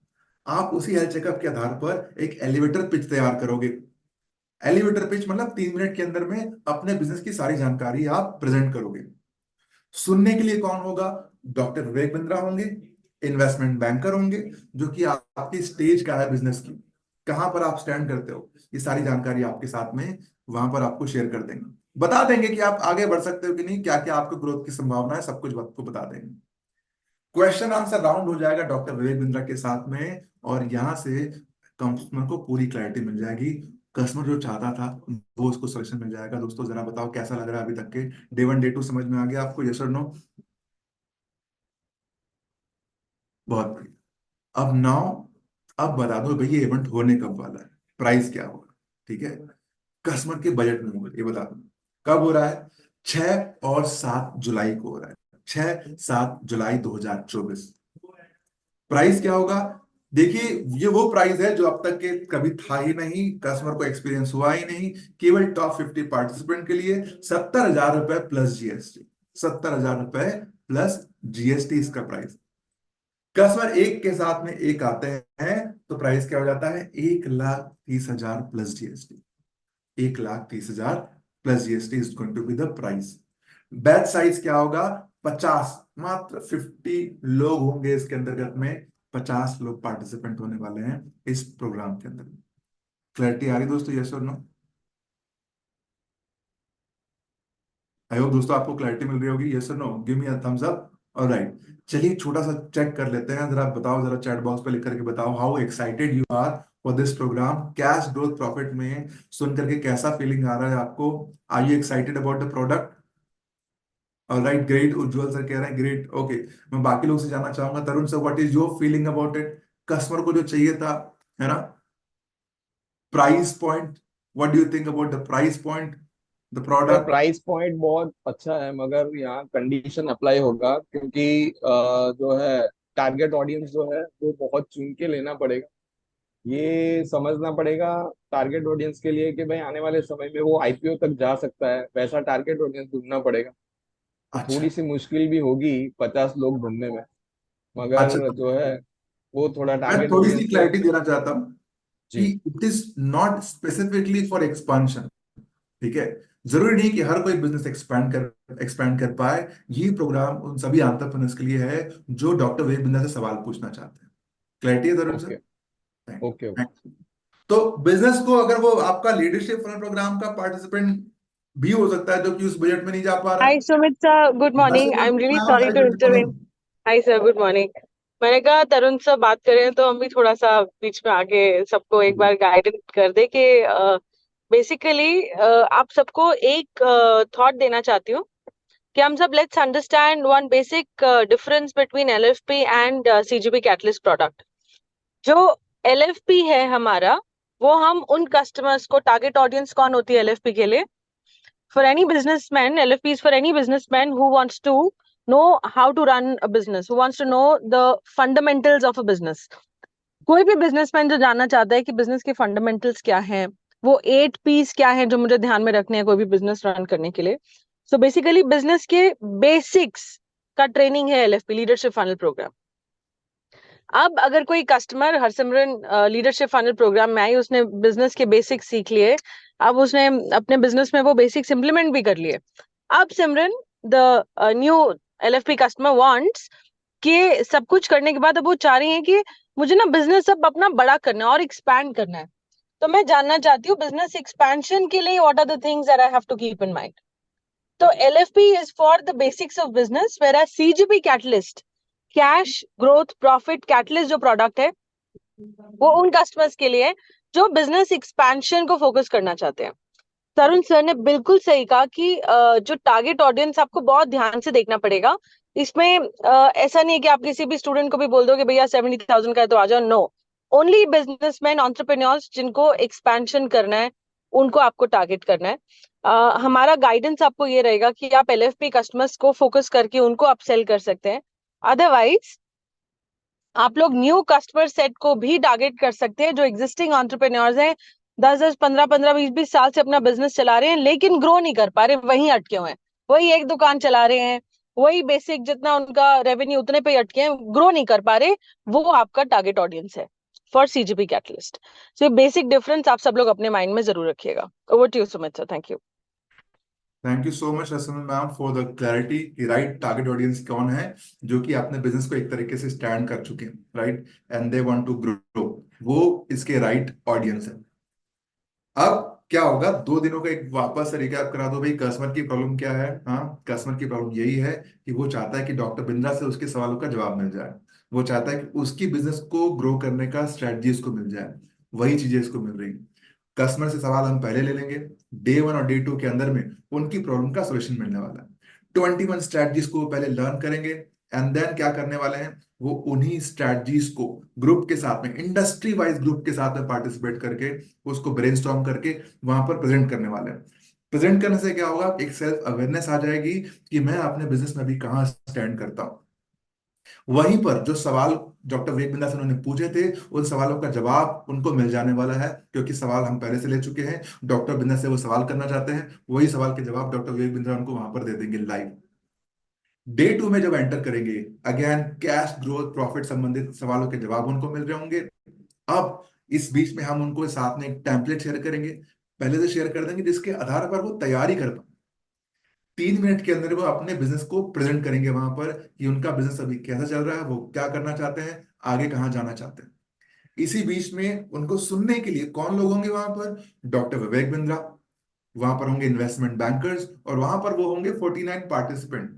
आप उसी हेल्थ चेकअप के आधार पर एक एलिवेटर पिच तैयार करोगे। एलिवेटर पिच मतलब 3 मिनट के अंदर में अपने बिजनेस की सारी जानकारी आप प्रेजेंट करोगे। सुनने के लिए कौन होगा, डॉक्टर विवेक बिंद्रा होंगे, इन्वेस्टमेंट बैंकर होंगे, जो कि आपकी स्टेज का है, बिजनेस की कहां पर आप स्टैंड करते हो, ये सारी जानकारी आपके साथ में वहां पर आपको शेयर कर देंगे, बता देंगे कि आप आगे बढ़ सकते हो कि नहीं, क्या क्या आपको ग्रोथ की संभावना है, सब कुछ आपको बता देंगे। क्वेश्चन आंसर राउंड हो जाएगा डॉक्टर विवेक बिंद्रा के साथ में, और यहां से कस्टमर को पूरी क्लैरिटी मिल जाएगी। कस्टमर जो चाहता था वो उसको सोल्यूशन मिल जाएगा। दोस्तों जरा बताओ कैसा लग रहा है अभी तक के, डे 1 डे 2 समझ में आ गया आपको, यस और नो? बहुत बढ़िया। अब नाउ, अब बता दो भाई ये इवेंट होने कब वाला है, प्राइस क्या होगा, ठीक है, कस्टमर के बजट में होगा, ये बता दो कब हो रहा है। 6 और 7 जुलाई को हो रहा है, 6-7 जुलाई 2024। प्राइस क्या होगा, देखिए ये वो प्राइस है जो अब तक के कभी था ही नहीं, कस्टमर को एक्सपीरियंस हुआ ही नहीं। केवल टॉप 50 पार्टिसिपेंट के लिए 70,000 रुपए प्लस जीएसटी, 70,000 रुपए प्लस जीएसटी इसका प्राइस। कस्टमर एक के साथ में एक आते हैं तो प्राइस क्या हो जाता है, 1,30,000 plus GST, 1,30,000 plus GST is going to be the price. Batch size क्या होगा, 50, मात्र 50 लोग होंगे इसके अंतर्गत में, 50 लोग पार्टिसिपेंट होने वाले हैं इस प्रोग्राम के अंदर। क्लैरिटी आ रही दोस्तों, यस और नो? आई होप दोस्तों आपको क्लैरिटी मिल रही होगी, यस और no, give me a thumbs up. Alright, चलिए छोटा सा चेक कर लेते हैं, जरा बताओ, जरा चैट बॉक्स पे लिख करके बताओ how excited you are for this programme cash growth profit में। सुन करके कैसा फीलिंग आ रहा है आपको, are you excited about the product? Alright, great, Ujjwal sir कह रहे हैं ग्रेट, ओके। मैं बाकी लोग से जानना चाहूंगा, Tarun sir what is your feeling about it, customer को जो चाहिए था, है ना, price point, what do you think about the price point, the sir product? Price point बहुत अच्छा है, मगर यहाँ कंडीशन अप्लाई होगा क्योंकि जो है टारगेट ऑडियंस जो है वो बहुत चुन के लेना पड़ेगा। ये समझना पड़ेगा टारगेट ऑडियंस के लिए कि भाई आने वाले समय में वो आईपीओ तक जा सकता है, वैसा टारगेट ऑडियंस ढूंढना पड़ेगा। तो अच्छा। थोड़ी सी मुश्किल भी होगी 50 लोग ढूंढने में, अच्छा, मगर जो है वो थोड़ा मैं टारगेट थोड़ी सी ऑडियंस को। क्लैरिटी देना चाहता हूँ कि जी। It is not specifically for expansion. ठीक है, जरूरी नहीं कि हर कोई बिजनेस एक्सपैंड कर पाए। ये प्रोग्राम उन सभी एंटरप्रेन्योर्स के लिए है जो डॉक्टर वेद बिंदा से सवाल पूछना चाहते हैं। क्लैरिटी है जरूर sir? Okay. Thank okay. You, thank you. तो बिजनेस को अगर वो आपका लीडरशिप प्रोग्राम का पार्टिसिपेंट भी हो सकता है जो कि उस बजट में नहीं जा पा रहा Hi है। Sumit sir, good वैसे morning. कोई I'm really प्रोग्राम sorry है to जो intervene. Hi sir, good morning. मैंने कहा तरुण सर बात करें तो हम भी थोड़ा सा बीच में आके सबको एक बार गाइडेंस कर दे कि बेसिकली आप सबको एक थॉट देना चाहती हूँ कि हम सब let's understand one basic difference between LFP and CGP catalyst product. जो एलएफपी है हमारा, वो हम उन कस्टमर्स को, टारगेट ऑडियंस कौन होती है एलएफपी के लिए? For any businessman, LFP is for any businessman who wants to know how to run a business, who wants to know the fundamentals of a business. कोई भी बिजनेसमैन जो जानना चाहता है कि बिजनेस के फंडामेंटल्स क्या हैं, वो 8 P's क्या हैं जो मुझे ध्यान में रखने हैं कोई भी बिजनेस रन करने के लिए। सो बेसिकली बिजनेस के बेसिक्स का ट्रेनिंग है एलएफपी, लीडरशिप फनल प्रोग्राम। अब अगर कोई customer Harsimran leadership funnel programme में आई, उसने बिजनेस के बेसिक्स सीख लिए, अब उसने अपने बिजनेस में वो बेसिक्स इंप्लीमेंट भी कर लिए। अब Simran, the new LFP customer wants कि सब कुछ करने के बाद अब वो चाह रही है कि मुझे ना बिजनेस अब अपना बड़ा करना है और एक्सपैंड करना है। तो मैं जानना चाहती हूँ बिजनेस एक्सपेंशन के लिए what are the things that I have to keep in mind. तो LFP is for the basics of business, whereas CGP catalyst, cash growth profit catalyst जो प्रोडक्ट है, वो उन कस्टमर्स के लिए जो बिजनेस एक्सपेंशन को फोकस करना चाहते हैं। तरुण सर ने बिल्कुल सही कहा कि जो टारगेट ऑडियंस आपको बहुत ध्यान से देखना पड़ेगा। इसमें ऐसा नहीं है कि आप किसी भी स्टूडेंट को भी बोल दो कि भैया 70,000 का है तो आ जाओ। नो, ओनली बिजनेसमैन एंटरप्रेन्योर्स जिनको एक्सपेंशन करना है, उनको आपको टारगेट करना है। हमारा गाइडेंस आपको ये रहेगा कि आप एलएफपी कस्टमर्स को फोकस करके उनको अपसेल कर सकते हैं। अदरवाइज आप लोग न्यू कस्टमर सेट को भी टारगेट कर सकते हैं जो एग्जिस्टिंग एंटरप्रेन्योर्स हैं, 10-10, 15-15, 20-20 साल से अपना बिजनेस चला रहे हैं लेकिन ग्रो नहीं कर पा रहे, वहीं अटके हुए हैं, वही एक दुकान चला रहे हैं, वही बेसिक जितना उनका रेवेन्यू उतने पे अटके हैं, ग्रो नहीं कर पा रहे। वो आपका टारगेट ऑडियंस है for CGP catalyst. So basic difference आप सब लोग अपने माइंड में जरूर रखिएगा। Over to you Sumit sir, thank you. Thank you so much Rasam ma'am for the clarity कि राइट टारगेट ऑडियंस कौन है जो कि अपने बिजनेस को एक तरीके से स्टैंड कर चुके हैं, right, and they want to grow. वो इसके राइट ऑडियंस है। अब क्या होगा, 2 दिनों का एक वापस से रिकैप करा दो भाई, कस्टमर की प्रॉब्लम क्या है। हाँ, कस्टमर की प्रॉब्लम यही है कि वो चाहता है कि डॉक्टर बिंद्रा से उसके सवालों का जवाब मिल जाए। वो चाहता है कि उसकी बिजनेस को ग्रो करने का स्ट्रेटजी उसको मिल जाए। वही चीजें इसको मिल रही। कस्टमर से सवाल हम पहले ले लेंगे, डे 1 और डे 2 के अंदर में उनकी प्रॉब्लम का सोल्यूशन मिलने वाला है। 21 स्ट्रैटेजीज को वो पहले लर्न करेंगे, एंड देन क्या करने वाले हैं, वो उन्हीं स्ट्रैटेजीज को ग्रुप के साथ में, इंडस्ट्री वाइज ग्रुप के साथ में पार्टिसिपेट करके, उसको ब्रेनस्टॉर्म करके वहां पर प्रेजेंट करने वाले हैं। प्रेजेंट करने से क्या होगा, एक सेल्फ अवेयरनेस आ जाएगी कि मैं अपने बिजनेस में अभी कहाँ स्टैंड करता हूँ। वहीं पर जो सवाल डॉक्टर वेद बिंदा से उन्होंने पूछे थे, उन सवालों का जवाब उनको मिल जाने वाला है, क्योंकि सवाल हम पहले से ले चुके हैं। डॉक्टर बिंदा से वो सवाल करना चाहते हैं, वही सवाल के जवाब डॉक्टर वेद बिंदा उनको वहां पर दे देंगे लाइव। डे 2 में जब एंटर करेंगे, अगेन कैश ग्रोथ प्रॉफिट संबंधित सवालों के जवाब उनको मिल रहे होंगे। अब इस बीच में हम उनको साथ में एक टेम्पलेट शेयर करेंगे, पहले से शेयर कर देंगे, जिसके आधार पर वो तैयारी कर पाए। 3 मिनट के अंदर वो अपने बिजनेस को प्रेजेंट करेंगे वहां पर कि उनका बिजनेस अभी कैसा चल रहा है, वो क्या करना चाहते हैं, आगे कहाँ जाना चाहते हैं। इसी बीच में उनको सुनने के लिए कौन लोग होंगे वहां पर, डॉक्टर विवेक बिंद्रा, वहां पर होंगे इन्वेस्टमेंट बैंकर्स, और वहां पर वो होंगे 49 पार्टिसिपेंट।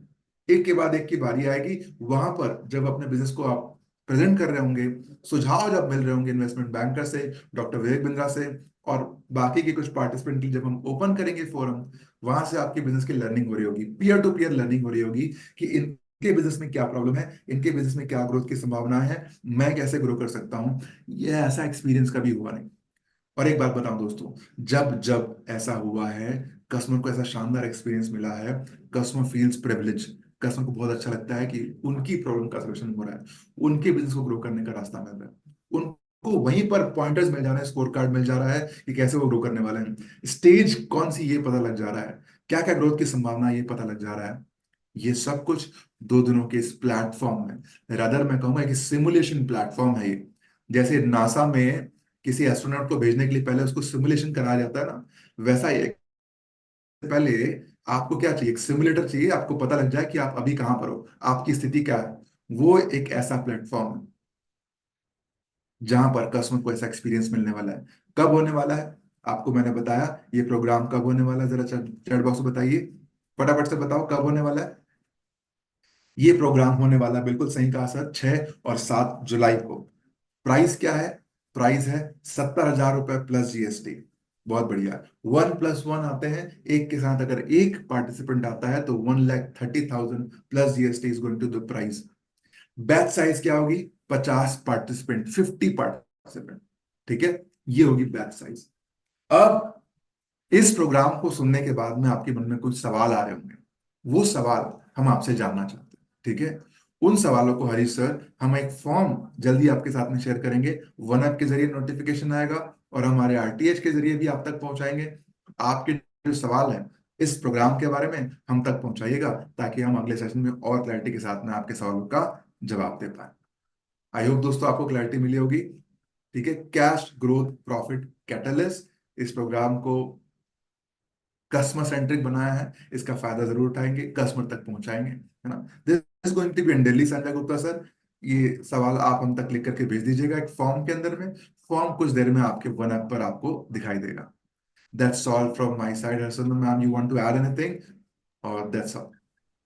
एक के बाद एक की बारी आएगी। वहां पर जब अपने बिजनेस को आप प्रेजेंट कर रहे होंगे, सुझाव जब मिल रहे होंगे इन्वेस्टमेंट बैंकर से, डॉक्टर विवेक बिंद्रा से, और बाकी के कुछ पार्टिसिपेंट की जब हम ओपन करेंगे फोरम, वहां से आपकी बिजनेस की लर्निंग हो रही होगी, पीयर टू पीयर लर्निंग हो रही होगी कि इनके बिजनेस में क्या प्रॉब्लम है, इनके बिजनेस में क्या ग्रोथ की संभावना है, मैं कैसे ग्रो कर सकता हूँ। ये ऐसा एक्सपीरियंस कभी हुआ नहीं। और एक बात बताऊं दोस्तों, जब जब ऐसा हुआ है, कस्टमर को ऐसा शानदार एक्सपीरियंस मिला है, कस्टमर फील्स प्रिविलेज। कस्टमर को बहुत अच्छा लगता है कि उनकी प्रॉब्लम का सलूशन हो रहा है, उनके बिजनेस को ग्रो करने का रास्ता मिल रहा है, उनको आपको वहीं पर पॉइंटर्स मिल जा रहे हैं, स्कोर कार्ड मिल जा रहा है कि कैसे वो ग्रो करने वाले हैं, स्टेज कौन सी ये पता लग जा रहा है, क्या क्या ग्रोथ की संभावना है ये पता लग जा रहा है। ये सब कुछ 2 दिनों के इस प्लेटफॉर्म में, रादर मैं कहूंगा कि सिमुलेशन प्लेटफॉर्म है ये। जैसे नासा में किसी एस्ट्रोनॉट को भेजने के लिए पहले उसको सिमुलेशन कराया जाता है ना, वैसा ही पहले आपको क्या चाहिए, एक सिमुलेटर चाहिए, आपको पता लग जाए कि आप अभी कहां पर हो, आपकी स्थिति क्या है। वो एक ऐसा प्लेटफॉर्म है जहां पर कस्टमर को ऐसा एक्सपीरियंस मिलने वाला है। कब होने वाला है आपको मैंने बताया, ये प्रोग्राम कब होने वाला है, जरा चैट बॉक्स में बताइए, फटाफट से बताओ कब होने वाला है। ये प्रोग्राम होने वाला है, बिल्कुल सही कहा सर, 6 और 7 जुलाई को। प्राइस क्या है, प्राइस है 70,000 रुपए प्लस जीएसटी। बहुत बढ़िया। 1+1 आते हैं, एक के साथ अगर एक पार्टिसिपेंट आता है तो 1,30,000 plus GST is going to the price. Batch size क्या होगी, 50 पार्टिसिपेंट, 50 पार्टिसिपेंट, ठीक है, ये होगी बैच साइज। अब इस प्रोग्राम को सुनने के बाद में आपके मन में कुछ सवाल आ रहे होंगे, वो सवाल हम आपसे जानना चाहते हैं, ठीक है। उन सवालों को हरीश सर हम एक फॉर्म जल्दी आपके साथ में शेयर करेंगे, वन ऐप के जरिए नोटिफिकेशन आएगा और हमारे आरटीएच के जरिए भी आप तक पहुंचाएंगे। आपके जो सवाल है इस प्रोग्राम के बारे में हम तक पहुंचाइएगा, ताकि हम अगले सेशन में और क्लैरिटी के साथ में आपके सवालों का जवाब दे पाए। आई होप दोस्तों आपको क्लैरिटी मिली होगी, ठीक है। कैश ग्रोथ प्रॉफिट कैटलिस्ट, इस प्रोग्राम को कस्टमर सेंट्रिक बनाया है, इसका फायदा जरूर उठाएंगे, कस्टमर तक पहुंचाएंगे, है ना। This is going to be in Delhi, Sanjay Gupta sir. ये सवाल आप हम तक लिख करके भेज दीजिएगा एक फॉर्म के अंदर में, फॉर्म कुछ देर में आपके वन ऐप पर आपको दिखाई देगा। That's all from my side. Harshal ma'am, you want to add anything, और that's all?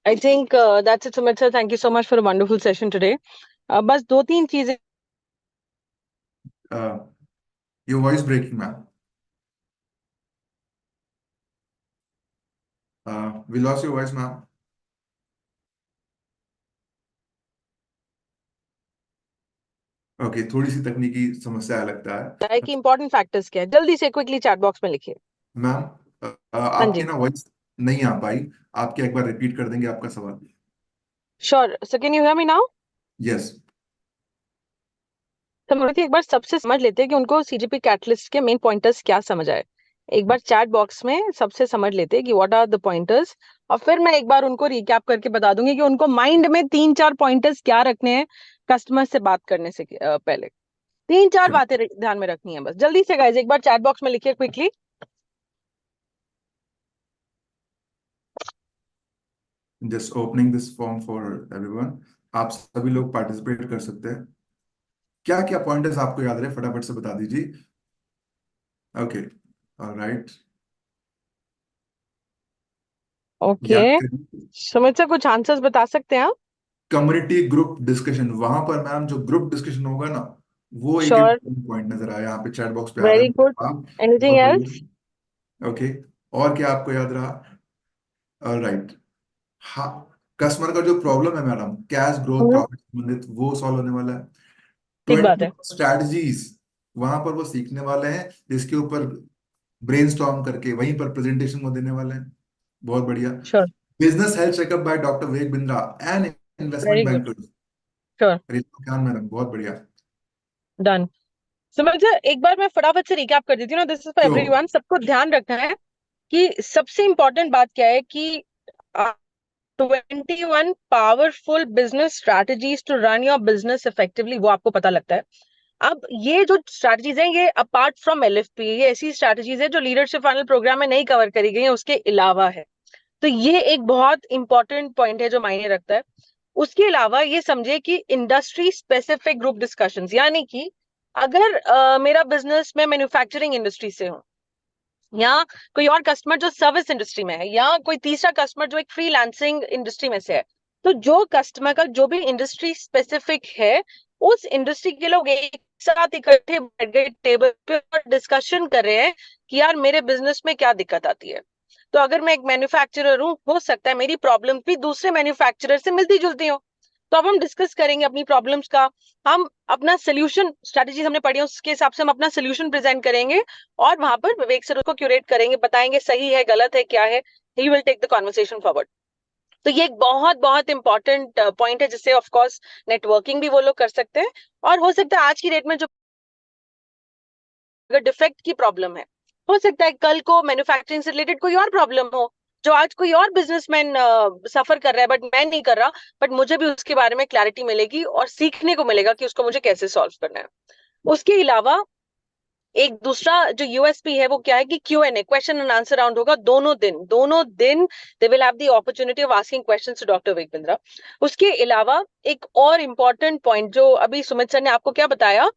I think that's it, Sumit sir. Thank you so much for a wonderful session today. बस 2-3 चीजें your voice breaking ma'am, we lost your voice ma'am. Okay, थोड़ी सी तकनीकी समस्या लगता है है कि इंपॉर्टेंट फैक्टर्स क्या है, जल्दी से क्विकली चैट बॉक्स में लिखिए। मैम। हाँ आपकी जी, ना वॉइस नहीं आ पाई, आप क्या एक बार रिपीट कर देंगे आपका सवाल? Sure sir, can you hear me now? Yes. तो मुझे एक बार सबसे समझ लेते हैं कि उनको सीजीपी कैटलिस्ट के मेन पॉइंटर्स क्या समझ आए। एक बार चैट बॉक्स में सबसे समझ लेते हैं कि व्हाट आर द पॉइंटर्स, और फिर मैं एक बार उनको रिकैप करके बता दूंगी कि उनको माइंड में 3-4 पॉइंटर्स क्या रखने हैं कस्टमर से बात करने से पहले। 3-4 बातें ध्यान में रखनी है बस। जल्दी से गाइस एक बार चैट बॉक्स में लिखिए quickly. Just opening this form for everyone, आप सभी लोग पार्टिसिपेट कर सकते हैं। क्या क्या पॉइंटर्स आपको याद रहे, फटाफट से बता दीजिए। ओके, ऑलराइट, ओके, याद करिए। सुमित सर कुछ आंसर्स बता सकते हैं आप? कम्युनिटी ग्रुप डिस्कशन, वहां पर मैम जो ग्रुप डिस्कशन होगा ना, वो एक श्योर, पॉइंट नजर आया, यहाँ पे चैट बॉक्स पे आ रहा वेरी गुड। है आप। एनीथिंग बहुत एल्स? बढ़िया। ओके, और क्या आपको याद रहा? ऑलराइट, हाँ, कस्टमर का जो प्रॉब्लम है मैडम, कैश ग्रोथ प्रॉफिट संबंधित, वो सॉल्व होने वाला है। ठीक बात 20 है। स्ट्रैटेजीज, वहां पर वो सीखने वाले हैं, जिसके ऊपर ब्रेनस्टॉर्म करके वहीं पर प्रेजेंटेशन वो देने वाले हैं। बहुत बढ़िया। Sure, business health checkup by doctor Vivek Bindra and very investment good. Bankers, sure, Khan madam, बहुत बढ़िया। डन। सुमित सर एक बार मैं फटाफट से रिकैप कर देती हूँ ना, दिस इज फॉर तो एवरीवन। सबको ध्यान रखना है कि सबसे इंपॉर्टेंट बात क्या है कि 21 powerful business strategies to run your business effectively, वो आपको पता लगता है। अब ये जो स्ट्रैटेजीज हैं, ये अपार्ट फ्रॉम एलएफपी, ये ऐसी स्ट्रैटेजीज है जो लीडरशिप फाइनल प्रोग्राम में नहीं कवर करी गई है, उसके अलावा है। तो ये एक बहुत इंपॉर्टेंट पॉइंट है जो मायने रखता है। उसके अलावा ये समझे कि इंडस्ट्री स्पेसिफिक ग्रुप डिस्कशंस, यानी कि अगर मेरा बिजनेस में मैन्युफैक्चरिंग इंडस्ट्री से हो, या कोई और कस्टमर जो सर्विस इंडस्ट्री में है, या कोई तीसरा कस्टमर जो एक फ्रीलांसिंग इंडस्ट्री में से है, तो जो कस्टमर का जो भी इंडस्ट्री स्पेसिफिक है, उस इंडस्ट्री के लोग एक साथ इकट्ठे बैठ गए टेबल पे और डिस्कशन कर रहे हैं कि यार मेरे बिजनेस में क्या दिक्कत आती है। तो अगर मैं एक मैन्युफैक्चरर हूँ, हो सकता है मेरी प्रॉब्लम भी दूसरे मैन्युफैक्चरर से मिलती जुलती हो। तो अब हम डिस्कस करेंगे अपनी प्रॉब्लम्स का, हम अपना सोल्यूशन, स्ट्रेटजीज हमने पढ़ी है उसके हिसाब से हम अपना सोल्यूशन प्रेजेंट करेंगे, और वहां पर विवेक सर उसको क्यूरेट करेंगे, बताएंगे सही है गलत है क्या है। He will take the conversation forward. तो ये एक बहुत बहुत इंपॉर्टेंट पॉइंट है, जिससे ऑफ कोर्स नेटवर्किंग भी वो लोग कर सकते हैं, और हो सकता है आज की डेट में जो अगर डिफेक्ट की प्रॉब्लम है, हो सकता है कल को मैन्युफैक्चरिंग से रिलेटेड कोई और प्रॉब्लम हो जो आज कोई और बिजनेसमैन सफर कर रहा है बट मैं नहीं कर रहा, बट मुझे भी उसके बारे में क्लैरिटी मिलेगी और सीखने को मिलेगा कि उसको मुझे कैसे सॉल्व करना है। उसके अलावा एक दूसरा जो यूएसपी है वो क्या है कि Q&A, question and answer round होगा दोनों दिन they will have the opportunity of asking questions to doctor Vivek Bindra. उसके अलावा एक और इम्पोर्टेंट पॉइंट जो अभी सुमित सर ने आपको क्या बताया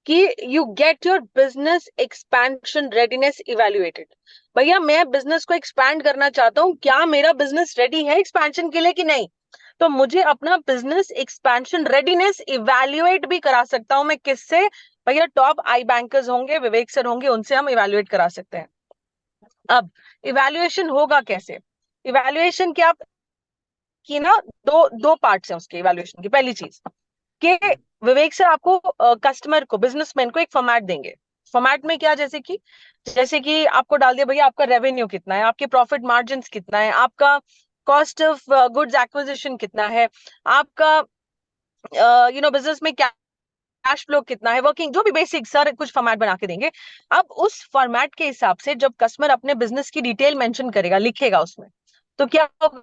कि you get your business expansion readiness evaluated. भैया मैं बिजनेस को एक्सपैंड करना चाहता हूँ, क्या मेरा बिजनेस रेडी है एक्सपेंशन के लिए कि नहीं? तो मुझे अपना बिजनेस एक्सपेंशन रेडीनेस इवेल्युएट भी करा सकता हूं मैं किससे? भैया टॉप आई बैंकर्स होंगे, विवेक सर होंगे, उनसे हम इवेल्युएट करा सकते हैं। अब इवेल्युएशन होगा कैसे? इवेल्युएशन क्या कि ना दो पार्ट्स हैं उसके इवेल्युएशन की। पहली चीज कि विवेक सर आपको कस्टमर को, बिजनेसमैन को एक फॉर्मेट देंगे। फॉर्मेट में क्या, जैसे कि आपको डाल दिया भैया आपका रेवेन्यू कितना है, आपके प्रॉफिट मार्जिन कितना है, आपका कॉस्ट ऑफ गुड्स एक्विजिशन कितना है, आपका बिजनेस में कैश फ्लो कितना है, वर्किंग, जो भी बेसिक सर कुछ फॉर्मेट बना के देंगे। अब उस फॉर्मेट के हिसाब से जब कस्टमर अपने बिजनेस की डिटेल मेंशन करेगा, लिखेगा उसमें, तो क्या होगा,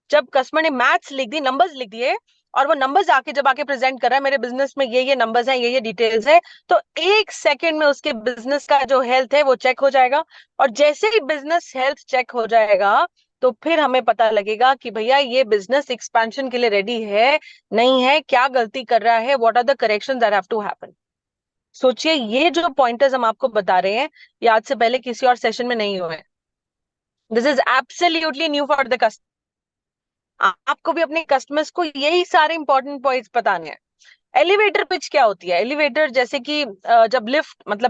जब कस्टमर ने मैथ्स लिख दी, नंबर्स लिख दिए, और वो नंबर्स जब आके प्रेजेंट कर रहा है मेरे बिजनेस में ये नंबर्स हैं, ये डिटेल्स है, तो 1 सेकंड में उसके बिजनेस का जो हेल्थ है वो चेक हो जाएगा। और जैसे ही बिजनेस हेल्थ चेक हो जाएगा तो फिर हमें पता लगेगा कि भैया ये बिजनेस एक्सपेंशन के लिए रेडी है नहीं है, क्या गलती कर रहा है, what are the corrections that have to happen. सोचिए ये जो पॉइंटर्स हम आपको बता रहे हैं ये आज से पहले किसी और सेशन में नहीं हुए। This is absolutely new for the customer. आपको भी अपने कस्टमर्स को यही सारे इंपॉर्टेंट पॉइंट्स बताने हैं। एलिवेटर पिच क्या होती है? एलिवेटर जैसे कि जब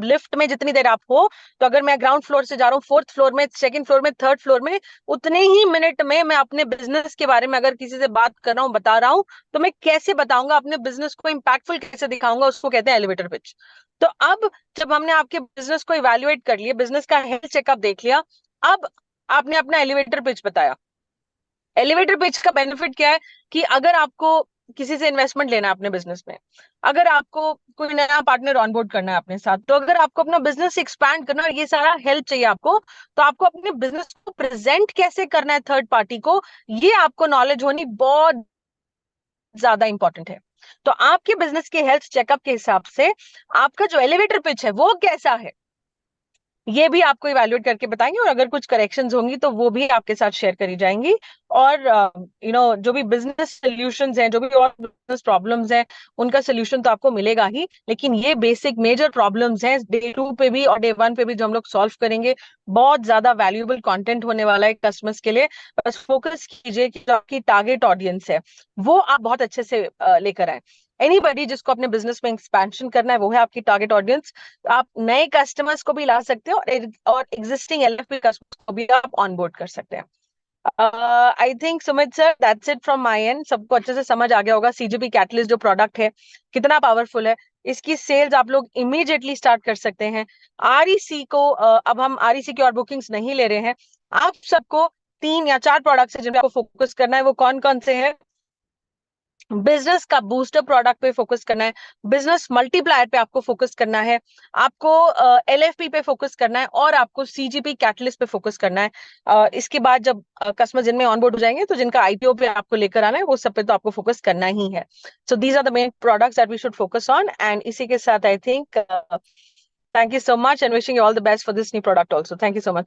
लिफ्ट में जितनी देर आप हो, तो अगर मैं ग्राउंड फ्लोर से जा रहा हूँ 4th फ्लोर में, 2nd फ्लोर में, 3rd फ्लोर में, उतने ही मिनट में मैं अपने बिजनेस के बारे में अगर किसी से बात कर रहा हूँ, बता रहा हूँ, तो मैं कैसे बताऊंगा, अपने बिजनेस को इंपैक्टफुल कैसे दिखाऊंगा, उसको कहते हैं एलिवेटर पिच। तो अब जब हमने आपके बिजनेस को इवेल्युएट कर लिया, बिजनेस का हेल्थ चेकअप देख लिया, अब आपने अपना एलिवेटर पिच बताया। एलिवेटर पिच का बेनिफिट क्या है कि अगर आपको किसी से इन्वेस्टमेंट लेना है अपने बिजनेस में, अगर आपको कोई नया पार्टनर ऑनबोर्ड करना है अपने साथ, तो अगर आपको अपना बिजनेस एक्सपैंड करना है और ये सारा हेल्प चाहिए आपको, तो आपको अपने बिजनेस को प्रेजेंट कैसे करना है थर्ड पार्टी को, ये आपको नॉलेज होनी बहुत ज्यादा इंपॉर्टेंट है। तो आपके बिजनेस के हेल्थ चेकअप के हिसाब से आपका जो एलिवेटर पिच है वो कैसा है, ये भी आपको इवैल्यूएट करके बताएंगे, और अगर कुछ करेक्शंस होंगी तो वो भी आपके साथ शेयर करी जाएंगी। और जो भी बिजनेस सॉल्यूशंस हैं, जो भी और बिजनेस प्रॉब्लम्स हैं, उनका सोल्यूशन तो आपको मिलेगा ही, लेकिन ये बेसिक मेजर प्रॉब्लम्स हैं डे 2 पे भी और डे 1 पे भी जो हम लोग सॉल्व करेंगे। बहुत ज्यादा वैल्यूएबल कंटेंट होने वाला है कस्टमर्स के लिए। बस फोकस कीजिए कि जो आपकी टारगेट ऑडियंस है वो आप बहुत अच्छे से लेकर आए। एनीबॉडी जिसको अपने बिजनेस में एक्सपेंशन करना है वो है आपकी टारगेट ऑडियंस। आप नए कस्टमर्स को भी ला सकते हो और एग्जिस्टिंग एलएफपी कस्टमर्स को भी आप ऑनबोर्ड कर सकते हैं। I think Sumit sir that's it from my and. सबको अच्छे से समझ आ गया होगा सीजीपी कैटलिस्ट जो प्रोडक्ट है कितना पावरफुल है। इसकी सेल्स आप लोग इमीडिएटली स्टार्ट कर सकते हैं। आरईसी को अब हम आरईसी की और बुकिंग्स नहीं ले रहे हैं। आप सबको 3 या 4 प्रोडक्ट्स है जिन पे आपको फोकस करना है। वो कौन कौन से हैं? बिजनेस का बूस्टर प्रोडक्ट पे फोकस करना है, बिजनेस मल्टीप्लायर पे आपको फोकस करना है, आपको एलएफपी पे फोकस करना है, और आपको सीजीपी कैटलिस्ट पे फोकस करना है। इसके बाद जब कस्टमर जिनमें ऑनबोर्ड हो जाएंगे तो जिनका आईपीओ पे आपको लेकर आना है वो सब पे तो आपको फोकस करना ही है। So these are the main products that we should focus on. And इसी के साथ I think thank you so much and wishing you all the best for this new product also. Thank you so much.